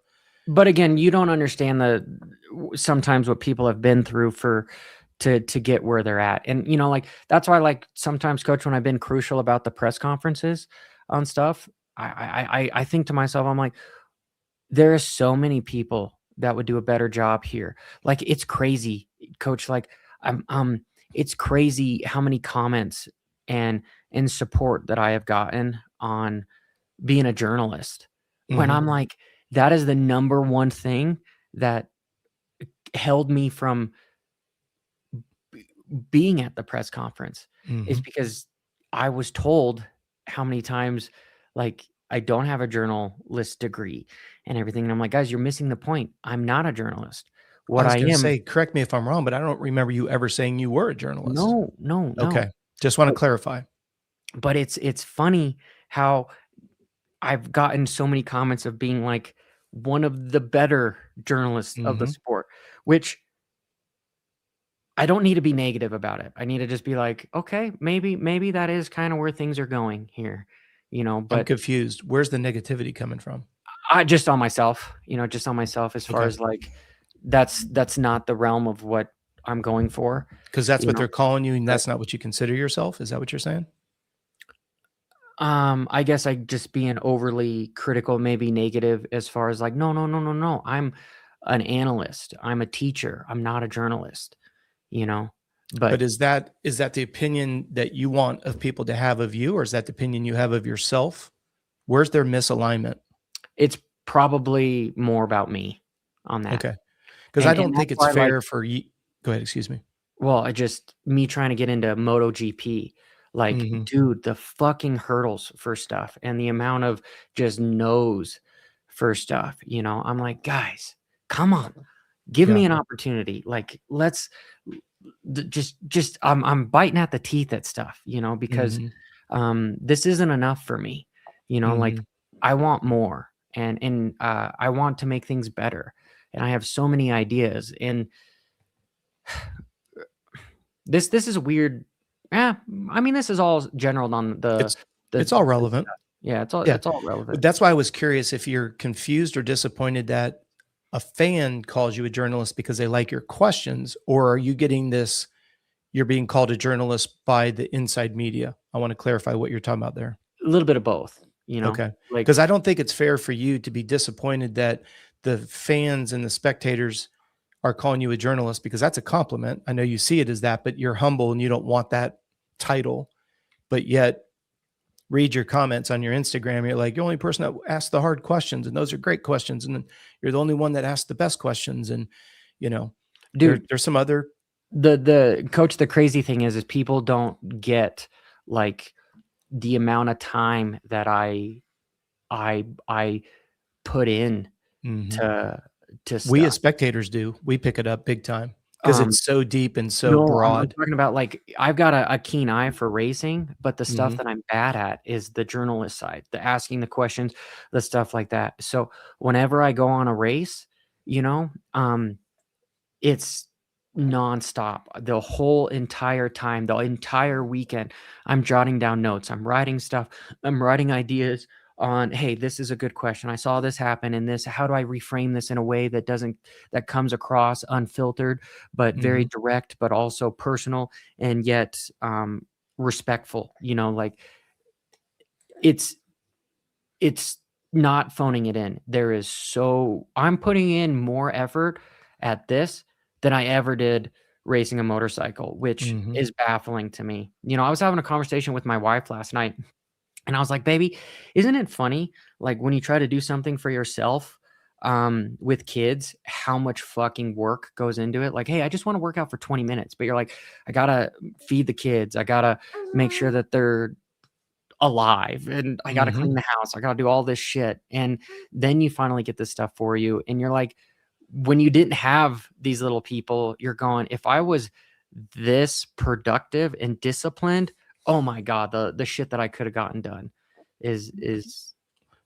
but again, you don't understand sometimes what people have been through to get where they're at. And, you know, like, that's why, like, sometimes, Coach, when I've been crucial about the press conferences on stuff, I think to myself, I'm like, there are so many people that would do a better job here. Like, it's crazy, Coach. Like, it's crazy how many comments and support that I have gotten on being a journalist, when Mhm. I'm like, that is the number one thing that held me from being at the press conference, is Mhm. because I was told how many times, like, I don't have a journalist degree and everything. And I'm like, guys, you're missing the point. I'm not a journalist. I What was I going to am, say, correct me if I'm wrong, but I don't remember you ever saying you were a journalist. no, no, no. Okay. Just want to But, clarify. but it's funny how I've gotten so many comments of being like one of the better journalists of the Mhm. sport, which I don't need to be negative about it. I need to just be like, okay, maybe that is kind of where things are going here, you know, I'm but confused. Where's the negativity coming from? I just on myself, just on myself, as far Okay. as, like, that's not the realm of what I'm going for, Because that's you what know. they're calling you, and But that's not what you consider yourself. Is that what you're saying? I guess I just being overly critical, maybe negative, as far as like, no, no, no, no, no. I'm an analyst. I'm a teacher. I'm not a journalist, you know. But But is that the opinion that you want of people to have of you, or is that the opinion you have of yourself? Where's their misalignment? it's probably more about me on that. Okay. Because I And don't think that's it's why, like, fair for you. Go ahead. Excuse me. well, I just me trying to get into Moto GP, like, Hmm. dude, the fucking hurdles for stuff and the amount of just no's for stuff, I'm like, guys, come on, give Yeah. me an opportunity. Like, let's just I'm biting at the teeth at stuff, because Hmm. this isn't enough for me, like, Hmm. I want more, and I want to make things better, and I have so many ideas, and this is weird. Yeah, I mean, this is all general on It's the it's all relevant. yeah, Yeah. it's all relevant. That's why I was curious if you're confused or disappointed that a fan calls you a journalist because they like your questions, or are you getting this? You're being called a journalist by the inside media. I want to clarify what you're talking about there. A little bit of both, Okay. like, Because I don't think it's fair for you to be disappointed that the fans and the spectators are calling you a journalist, because that's a compliment. I know you see it as that, but you're humble and you don't want that title. But yet, read your comments on your Instagram. You're like, you're the only person that asked the hard questions, and those are great questions. And then you're the only one that asked the best questions. And, you know, dude, there's some other. the coach, the crazy thing is people don't get, like, the amount of time that I put in Mhm. to We stuff. as spectators do. We pick it up big time because Um, it's so deep and so no, I'm broad. talking about, like, I've got a keen eye for racing, but the stuff Mhm. that I'm bad at is the journalist side, the asking the questions, the stuff like that. So whenever I go on a race, it's nonstop the whole entire time, the entire weekend. I'm jotting down notes. I'm writing stuff. I'm writing ideas on, hey, this is a good question. I saw this happen in this. How do I reframe this in a way that comes across unfiltered, but very Mhm. direct, but also personal, and yet respectful? Like, it's it's not phoning it in. I'm putting in more effort at this than I ever did racing a motorcycle, which Mhm. is baffling to me. You know, I was having a conversation with my wife last night, and I was like, "Baby, isn't it funny, like, when you try to do something for yourself, with kids, how much fucking work goes into it? Like, hey, I just wanna work out for 20 minutes," but you're like, "I gotta feed the kids. I gotta make sure that they're alive, and I gotta clean Mhm. the house. I gotta do all this shit," and then you finally get this stuff for you, and you're like, when you didn't have these little people, you're going, "If I was this productive and disciplined, oh my god, the shit that I could have gotten done is."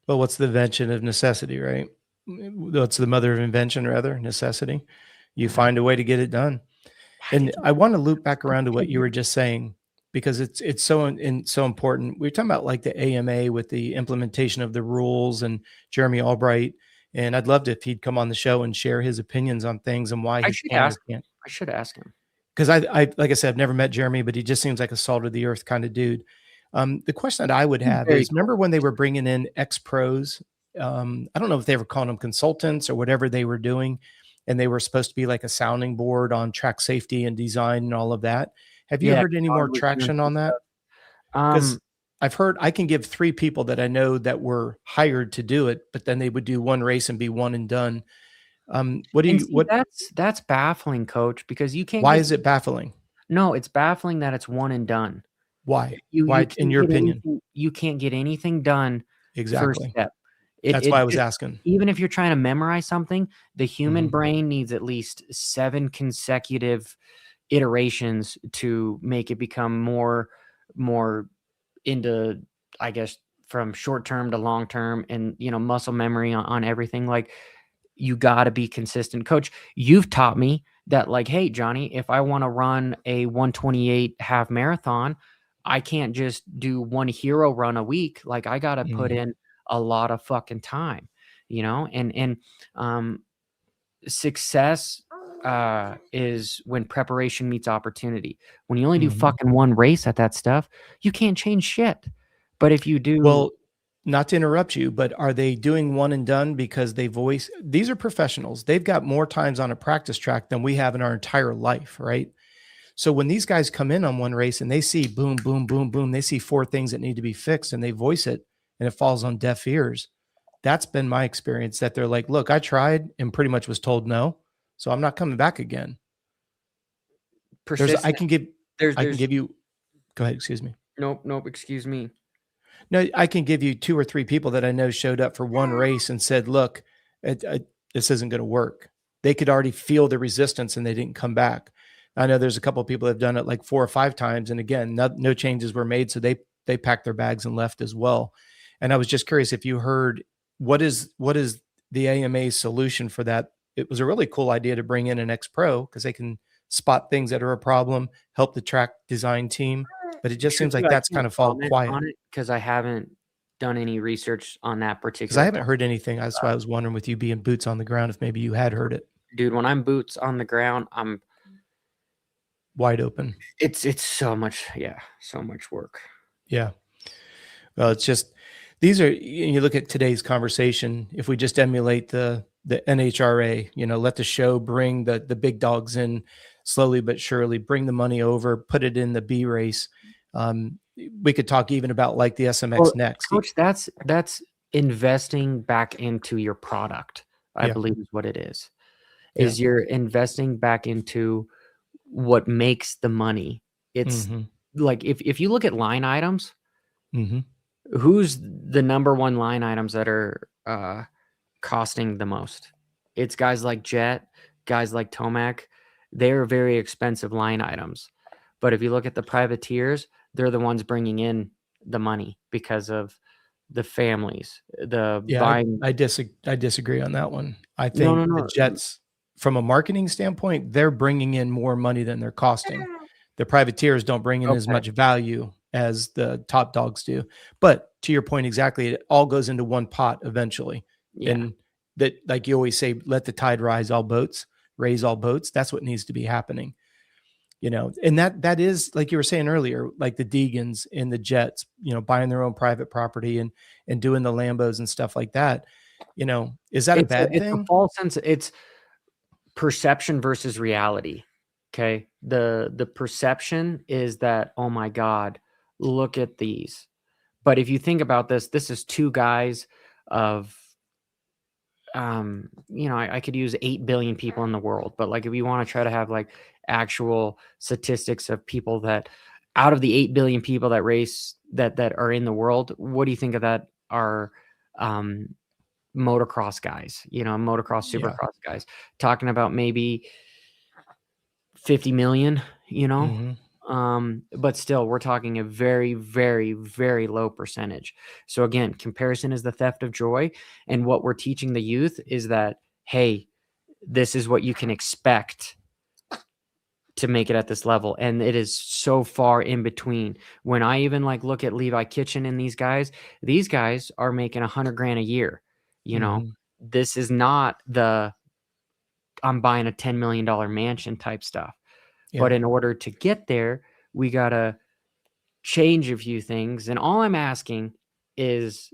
Well, what's the invention of necessity, right? What's the mother of invention, rather? Necessity. You I find a way to get it done. And I want to loop back around to what you were just saying because it's so important. We are talking about like the AMA with the implementation of the rules and Jeremy Albright. And I'd love to if he'd come on the show and share his opinions on things and why I he should can or ask can't. I should ask him. Because I like I said, I've never met Jeremy, but he just seems like a salt of the earth kind of dude. The question that I would He's have very is, cool. remember when they were bringing in ex pros? I don't know if they were calling them consultants or whatever they were doing, and they were supposed to be like a sounding board on track safety and design and all of that. Have you Yeah, heard any Todd more was doing traction some on that? stuff. Because I've heard I can give 3 people that I know that were hired to do it, but then they would do one race and be one and done. What do And you see, what that's baffling, coach, because you can't why get is it baffling? no, it's baffling that it's one and done. Why? You Why, in can't your get opinion? anything done first Exactly. step. It That's why it I was just asking. even if you're trying to memorize something, the human Mhm. brain needs at least 7 consecutive iterations to make it become more into, I guess, from short term to long term and, you know, muscle memory on everything. Like, you gotta be consistent. Coach, you've taught me that, like, "Hey, Johnny, if I wanna run a 1:28 half marathon, I can't just do 1 hero run a week. Like, I gotta put Mhm. in a lot of fucking time," you know? Um, success, is when preparation meets opportunity. When you only do Mhm. fucking 1 race at that stuff, you can't change shit. But if you do Well, not to interrupt you, but are they doing one and done because these are professionals. They've got more times on a practice track than we have in our entire life, right? So when these guys come in on one race and they see boom, boom, boom, boom, they see 4 things that need to be fixed and they voice it and it falls on deaf ears. That's been my experience that they're like, "Look, I tried and pretty much was told no, so I'm not coming back again." There's persistent I can there's give you go ahead, excuse me. nope, nope, excuse me. No, I can give you 2 or 3 people that I know showed up for one race and said, "Look, this isn't gonna work." They could already feel the resistance and they didn't come back. I know there's a couple of people that have done it like 4 or 5 times, and again, no changes were made, so they packed their bags and left as well. And I was just curious if you heard what is the AMA's solution for that? It was a really cool idea to bring in an ex-pro because they can spot things that are a problem, help the track design team, but it just seems Truthfully, like I that's can't kind of fall comment quiet. on it because I haven't done any research on that 'Cause I particular haven't topic. heard anything. That's why I was wondering with you being boots on the ground if maybe you had heard it Dude, when I'm boots on the ground, wide open. it's so much, yeah, so much work. Yeah. Well, it's just these are you look at today's conversation, if we just emulate the NHRA, let the show bring the big dogs in slowly but surely, bring the money over, put it in the B race. We could talk even about like the Well, SMX next. coach, that's investing back into your product, I Yeah. believe is what it Yeah. is you're investing back into what makes the money. It's Mhm. like if you look at line items, Mhm. who's the number 1 line items that are, costing the most? It's guys like Jet, guys like Tomac. They're very expensive line items. But if you look at the privateers, they're the ones bringing in the money because of the families, the Yeah, buying. I disagree on that one. I No, no, think the no. Jets, from a marketing standpoint, they're bringing in more money than they're costing. The privateers don't bring in as Okay. much value as the top dogs do. But to your point exactly, it all goes into one pot eventually. Yeah. And that, like you always say, let the tide raise all boats. That's what needs to be happening. And that is like you were saying earlier, like the Deegans and the Jets, buying their own private property and doing the Lambos and stuff like that. Is that a bad It's a thing? false sense. It's perception versus reality. Okay. The perception is that, oh my God, look at these. But if you think about this, this is two guys of, I could use 8 billion people in the world, but like if you want to try to have like actual statistics of people that out of the 8 billion people that race that are in the world, what do you think of that are motocross guys, motocross supercross guys, talking about maybe 50 million, but still we're talking a very, very, very low percentage. So again, comparison is the theft of joy. And what we're teaching the youth is that, hey, this is what you can expect to make it at this level. And it is so far in between. When I even like look at Levi Kitchen and these guys are making $100,000 a year. This is not I'm buying a $10 million mansion type stuff. Yeah. But in order to get there, we got to change a few things. And all I'm asking is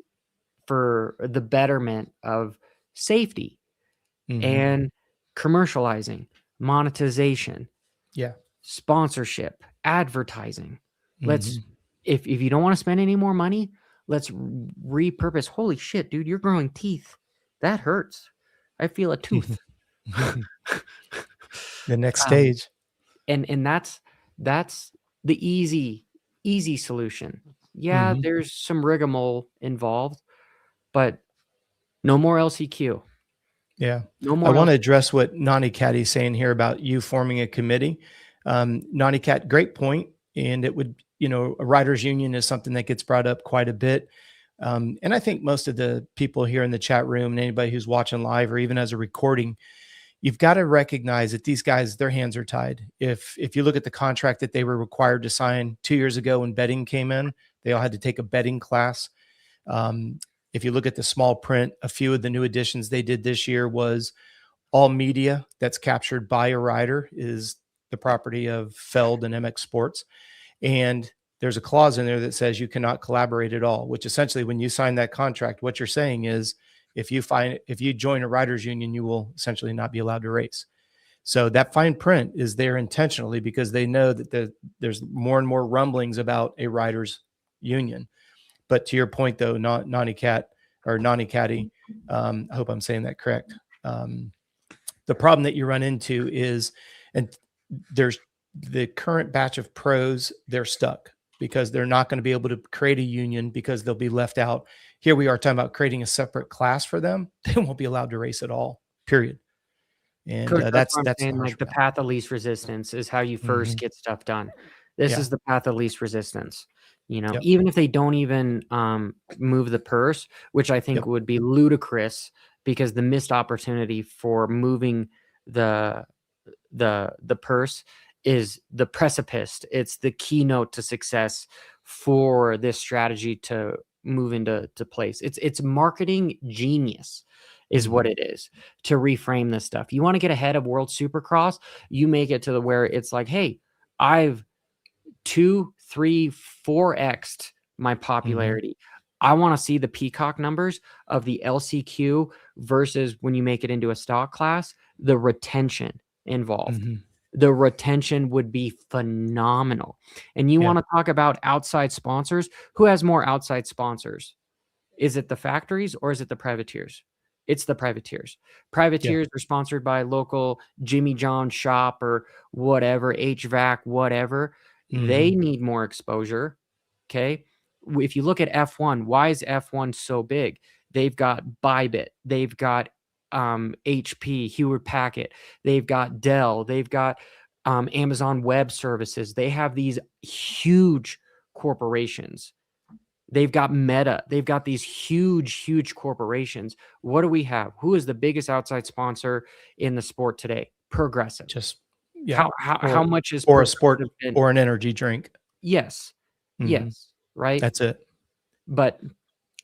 for the betterment of safety and commercializing, monetization, sponsorship, advertising. Let's, if you don't want to spend any more money, let's repurpose. Holy shit, dude, you're growing teeth. That hurts. I feel a tooth. The next stage. And that's the easy solution. Yeah, there's some rigmarole involved, but no more LCQ. Yeah. No more. I want to address what Nani Caddy's saying here about you forming a committee. Nani Cat, great point. And it would, a riders union is something that gets brought up quite a bit. And I think most of the people here in the chat room and anybody who's watching live or even as a recording, you've got to recognize that these guys, their hands are tied. If you look at the contract that they were required to sign 2 years ago when betting came in, they all had to take a betting class. If you look at the small print, a few of the new additions they did this year was all media that's captured by a rider is the property of Feld and MX Sports. And there's a clause in there that says you cannot collaborate at all, which essentially when you sign that contract, what you're saying is if you join a riders union, you will essentially not be allowed to race. So that fine print is there intentionally because they know that there's more and more rumblings about a riders union. But to your point, though, Nani Caddy, I hope I'm saying that correct. The problem that you run into is, and there's the current batch of pros, they're stuck because they're not going to be able to create a union because they'll be left out. Here we are talking about creating a separate class for them. They won't be allowed to race at all, period. And that's saying, like the path of least resistance is how you first get stuff done. This is the path of least resistance. Even if they don't even move the purse, which I think would be ludicrous because the missed opportunity for moving the purse is the precipice. It's the keynote to success for this strategy to move into place. It's marketing genius is what it is to reframe this stuff. You want to get ahead of World Supercross, you make it to the where it's like, hey, I've 2, 3, 4x'd my popularity. I want to see the peacock numbers of the LCQ versus when you make it into a stock class, the retention involved. The retention would be phenomenal. And you want to talk about outside sponsors. Who has more outside sponsors? Is it the factories or is it the privateers? It's the privateers. Privateers are sponsored by local Jimmy John shop or whatever, HVAC, whatever. They need more exposure. Okay. If you look at F1, why is F1 so big? They've got Bybit. They've got HP, Hewlett Packard. They've got Dell. They've got Amazon Web Services. They have these huge corporations. They've got Meta. They've got these huge corporations. What do we have? Who is the biggest outside sponsor in the sport today? Progressive. How much is or a sport or an energy drink? Yes. Yes. Right. That's it. But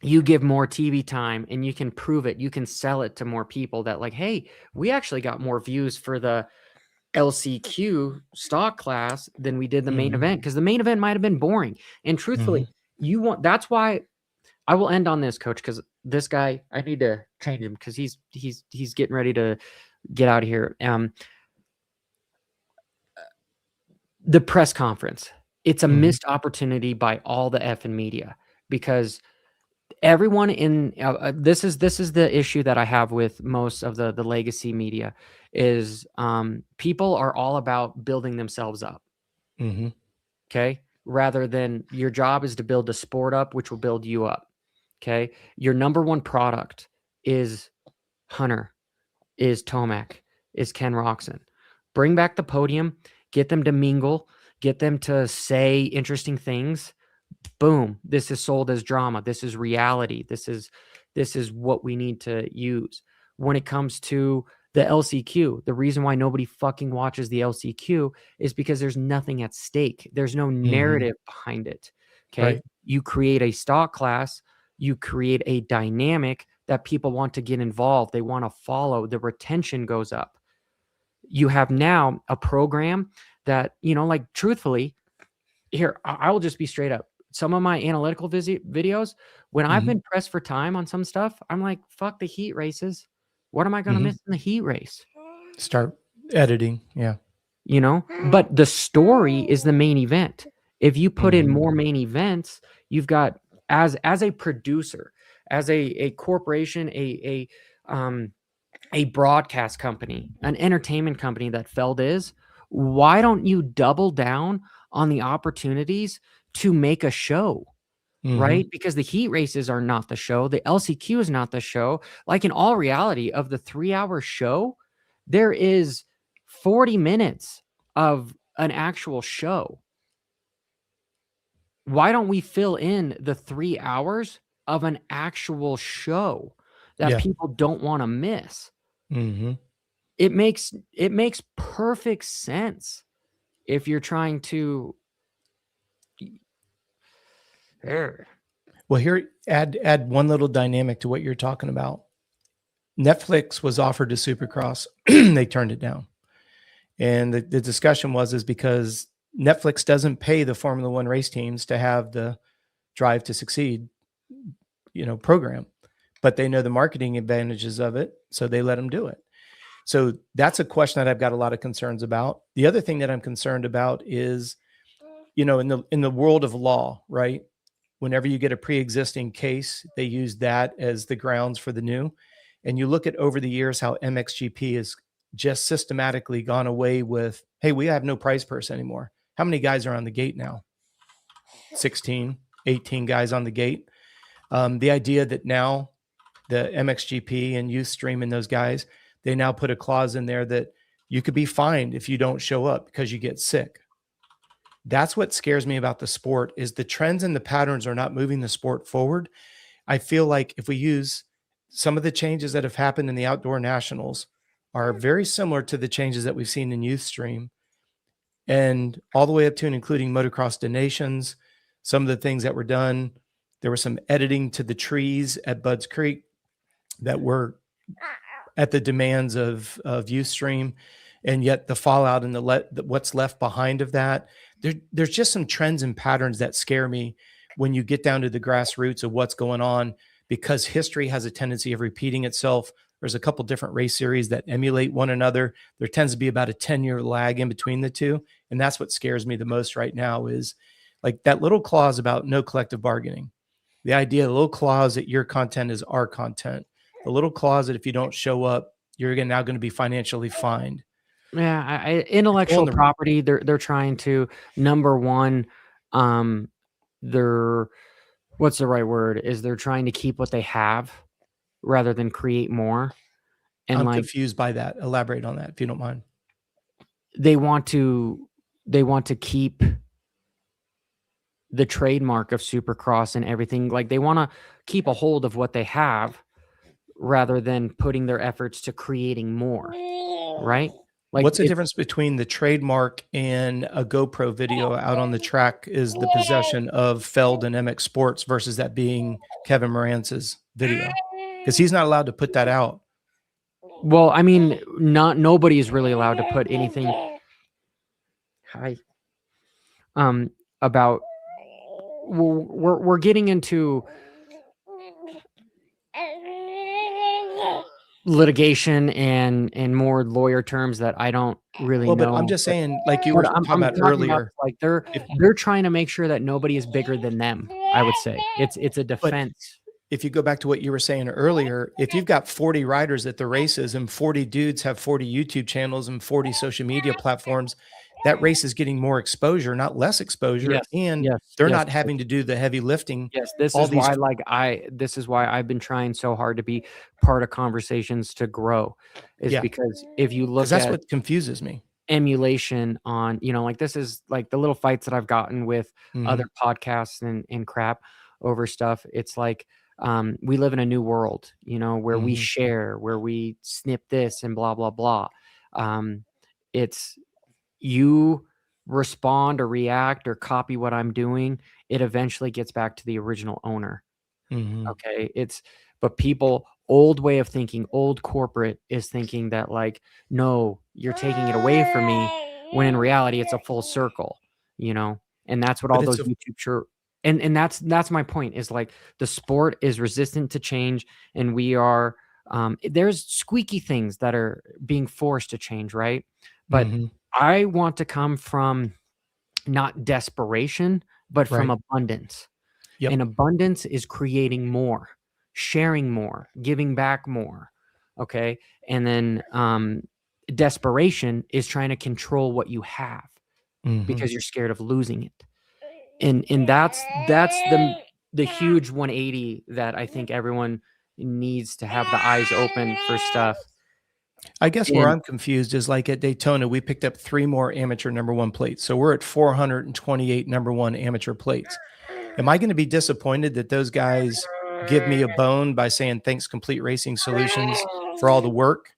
you give more TV time and you can prove it. You can sell it to more people that like, hey, we actually got more views for the LCQ stock class than we did the main event because the main event might have been boring. And truthfully, that's why I will end on this, Coach, because this guy, I need to change him because he's getting ready to get out of here. The press conference, it's a missed opportunity by all the effing media, because everyone in this is the issue that I have with most of the legacy media is people are all about building themselves up. Okay. Rather than your job is to build the sport up, which will build you up. Okay. Your number one product is Hunter, is Tomac, is Ken Roxon. Bring back the podium, get them to mingle, get them to say interesting things. Boom. This is sold as drama. This is reality. This is what we need to use. When it comes to the LCQ, the reason why nobody fucking watches the LCQ is because there's nothing at stake. There's no narrative behind it. Okay. Right. You create a stock class, you create a dynamic that people want to get involved. They want to follow. The retention goes up. You have now a program that, like, truthfully, here, I will just be straight up. Some of my analytical videos, when I've been pressed for time on some stuff, I'm like, fuck the heat races. What am I going to miss in the heat race? Start editing. Yeah. But the story is the main event. If you put in more main events, you've got, as a producer, as a corporation, a broadcast company, an entertainment company that Feld is, why don't you double down on the opportunities to make a show, right? Because the heat races are not the show. The LCQ is not the show. Like, in all reality of the 3-hour show, there is 40 minutes of an actual show. Why don't we fill in the 3 hours of an actual show that people don't want to miss? It makes perfect sense if you're trying to. Well, here, add one little dynamic to what you're talking about. Netflix was offered to Supercross. They turned it down. And the discussion is because Netflix doesn't pay the Formula One race teams to have the Drive to Succeed, program, but they know the marketing advantages of it. So they let them do it. So that's a question that I've got a lot of concerns about. The other thing that I'm concerned about is, in the world of law, right? Whenever you get a pre-existing case, they use that as the grounds for the new. And you look at over the years how MXGP has just systematically gone away with, hey, we have no prize purse anymore. How many guys are on the gate now? 16, 18 guys on the gate. The idea that now the MXGP and Ustream and those guys, they now put a clause in there that you could be fined if you don't show up because you get sick. That's what scares me about the sport, is the trends and the patterns are not moving the sport forward. I feel like if we use some of the changes that have happened in the outdoor nationals are very similar to the changes that we've seen in Ustream, and all the way up to and including Motocross Donations, some of the things that were done. There was some editing to the trees at Budds Creek that were at the demands of Ustream, and yet the fallout and what's left behind of that. There's just some trends and patterns that scare me when you get down to the grassroots of what's going on, because history has a tendency of repeating itself. There's a couple different race series that emulate one another. There tends to be about a 10-year lag in between the two. And that's what scares me the most right now, is like that little clause about no collective bargaining. The idea, the little clause that your content is our content. The little clause that if you don't show up, you're now going to be financially fined. Yeah, intellectual property. They're trying to, number one, they're, what's the right word? Is they're trying to keep what they have rather than create more. And I'm confused by that. Elaborate on that if you don't mind. They want to keep the trademark of Supercross and everything. Like, they want to keep a hold of what they have rather than putting their efforts to creating more. Right? Like, what's the difference between the trademark and a GoPro video out on the track is the possession of Feld and MX Sports versus that being Kevin Morantz's video? Because he's not allowed to put that out. Well, I mean, nobody is really allowed to put anything. About we're getting into litigation and more lawyer terms that I don't really Well, know. but I'm just saying, like you were But talking about earlier, like they're trying to make sure that nobody is bigger than them. I would say it's a but defense. if you go back to what you were saying earlier, if you've got 40 riders at the races and 40 dudes have 40 YouTube channels and 40 social media platforms, that race is getting more exposure, not less exposure. Yes, And yes, they're yes, not having to do the heavy lifting. yes. This All is these, why this is why I've been trying so hard to be part of conversations to grow, is yeah, because if you because look that's at what confuses me. emulation on, like this is like the little fights that I've gotten with other Mhm, podcasts and crap over stuff. It's like we live in a new world, where we mhm. share, where we snip this and blah blah blah. It's you respond or react or copy what I'm doing, it eventually gets back to the original owner. Mhm. Okay. But people, old way of thinking, old corporate is thinking that like, no, you're taking it away from me, when in reality it's a full circle, and that's what all But it's those a YouTube short, and that's my point, is like the sport is resistant to change, and we are, there's squeaky things that are being forced to change, right? But mhm, I want to come from not desperation, but from right. abundance. Yep. And abundance is creating more, sharing more, giving back more. Okay. And then desperation is trying to control what you have Mhm. because you're scared of losing it. And that's the huge 180 that I think everyone needs to have the eyes open for stuff. I guess where And I'm confused is like at Daytona, we picked up 3 more amateur number 1 plates. So we're at 428 number 1 amateur plates. Am I going to be disappointed that those guys give me a bone by saying thanks Complete Racing Solutions for all the work?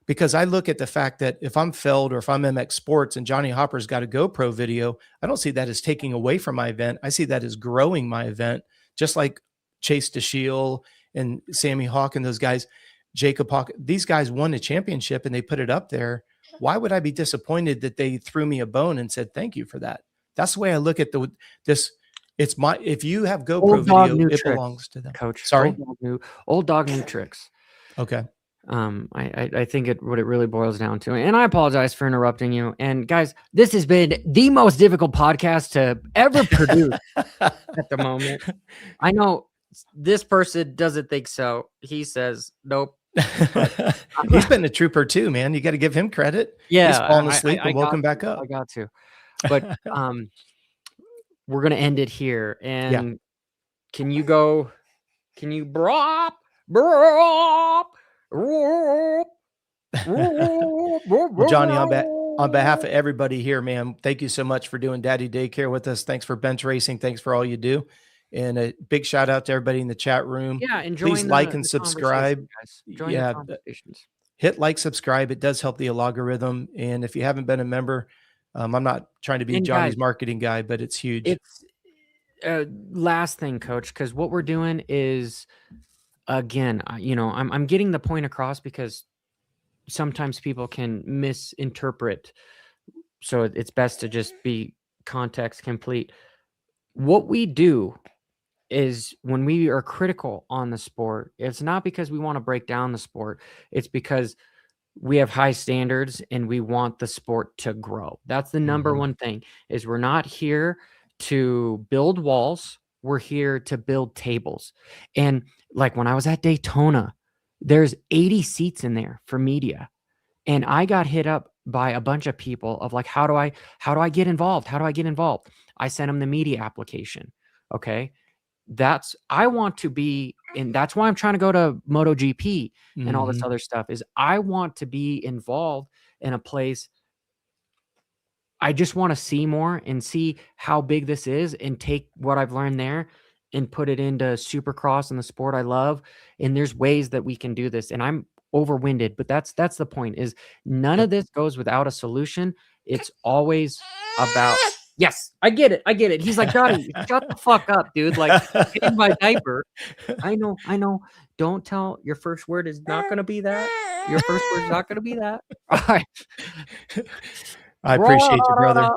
Because I look at the fact that if I'm Feld or if I'm MX Sports and Johnny Hopper's got a GoPro video, I don't see that as taking away from my event. I see that as growing my event, just like Chase DeShiel and Sammy Hawk and those guys, Jacob Hawk. These guys won the championship and they put it up there. Why would I be disappointed that they threw me a bone and said thank you for that? That's the way I look at this. It's my, if you have GoPro old dog, video, new it tricks, belongs to them. coach. Sorry. Old dog, new tricks. Okay. I think what it really boils down to, and I apologize for interrupting you. And guys, this has been the most difficult podcast to ever produce at the moment. I know this person doesn't think so. He says, nope. He's been a trooper too, man. You got to give him credit. Yeah, He's fallen asleep and woke him back I up. got to, but we're going to end it here. Yeah. And can you brop, brop, brop, Well, Johnny, on behalf of everybody here, man, thank you so much for doing Daddy Daycare with us. Thanks for bench racing. Thanks for all you do. And a big shout out to everybody in the chat room. Yeah, Please like and subscribe. Join Yeah, the conversations. hit like, subscribe. It does help the algorithm. And if you haven't been a member, I'm not trying to be And Johnny's guys, marketing guy, but it's huge. It's last thing, coach, because what we're doing is, again, I'm getting the point across because sometimes people can misinterpret. So it's best to just be context complete. What we do is when we are critical on the sport, it's not because we want to break down the sport. It's because we have high standards and we want the sport to grow. That's the number one thing, is we're not here to build walls. We're here to build tables. And like when I was at Daytona, there's 80 seats in there for media. And I got hit up by a bunch of people of like, how do I get involved? How do I get involved? I sent them the media application. Okay. I want to be in, that's why I'm trying to go to MotoGP and all this other stuff, is I want to be involved in a place. I just want to see more and see how big this is and take what I've learned there and put it into Supercross and the sport I love. And there's ways that we can do this. And I'm overwinded, but that's the point, is none of this goes without a solution. It's always about, yes, I get it. He's like, Dottie, shut the fuck up, dude. Like, in my diaper. I know. Don't tell, your first word is not going to be that. Your first word is not going to be that. All right. I appreciate you, brother.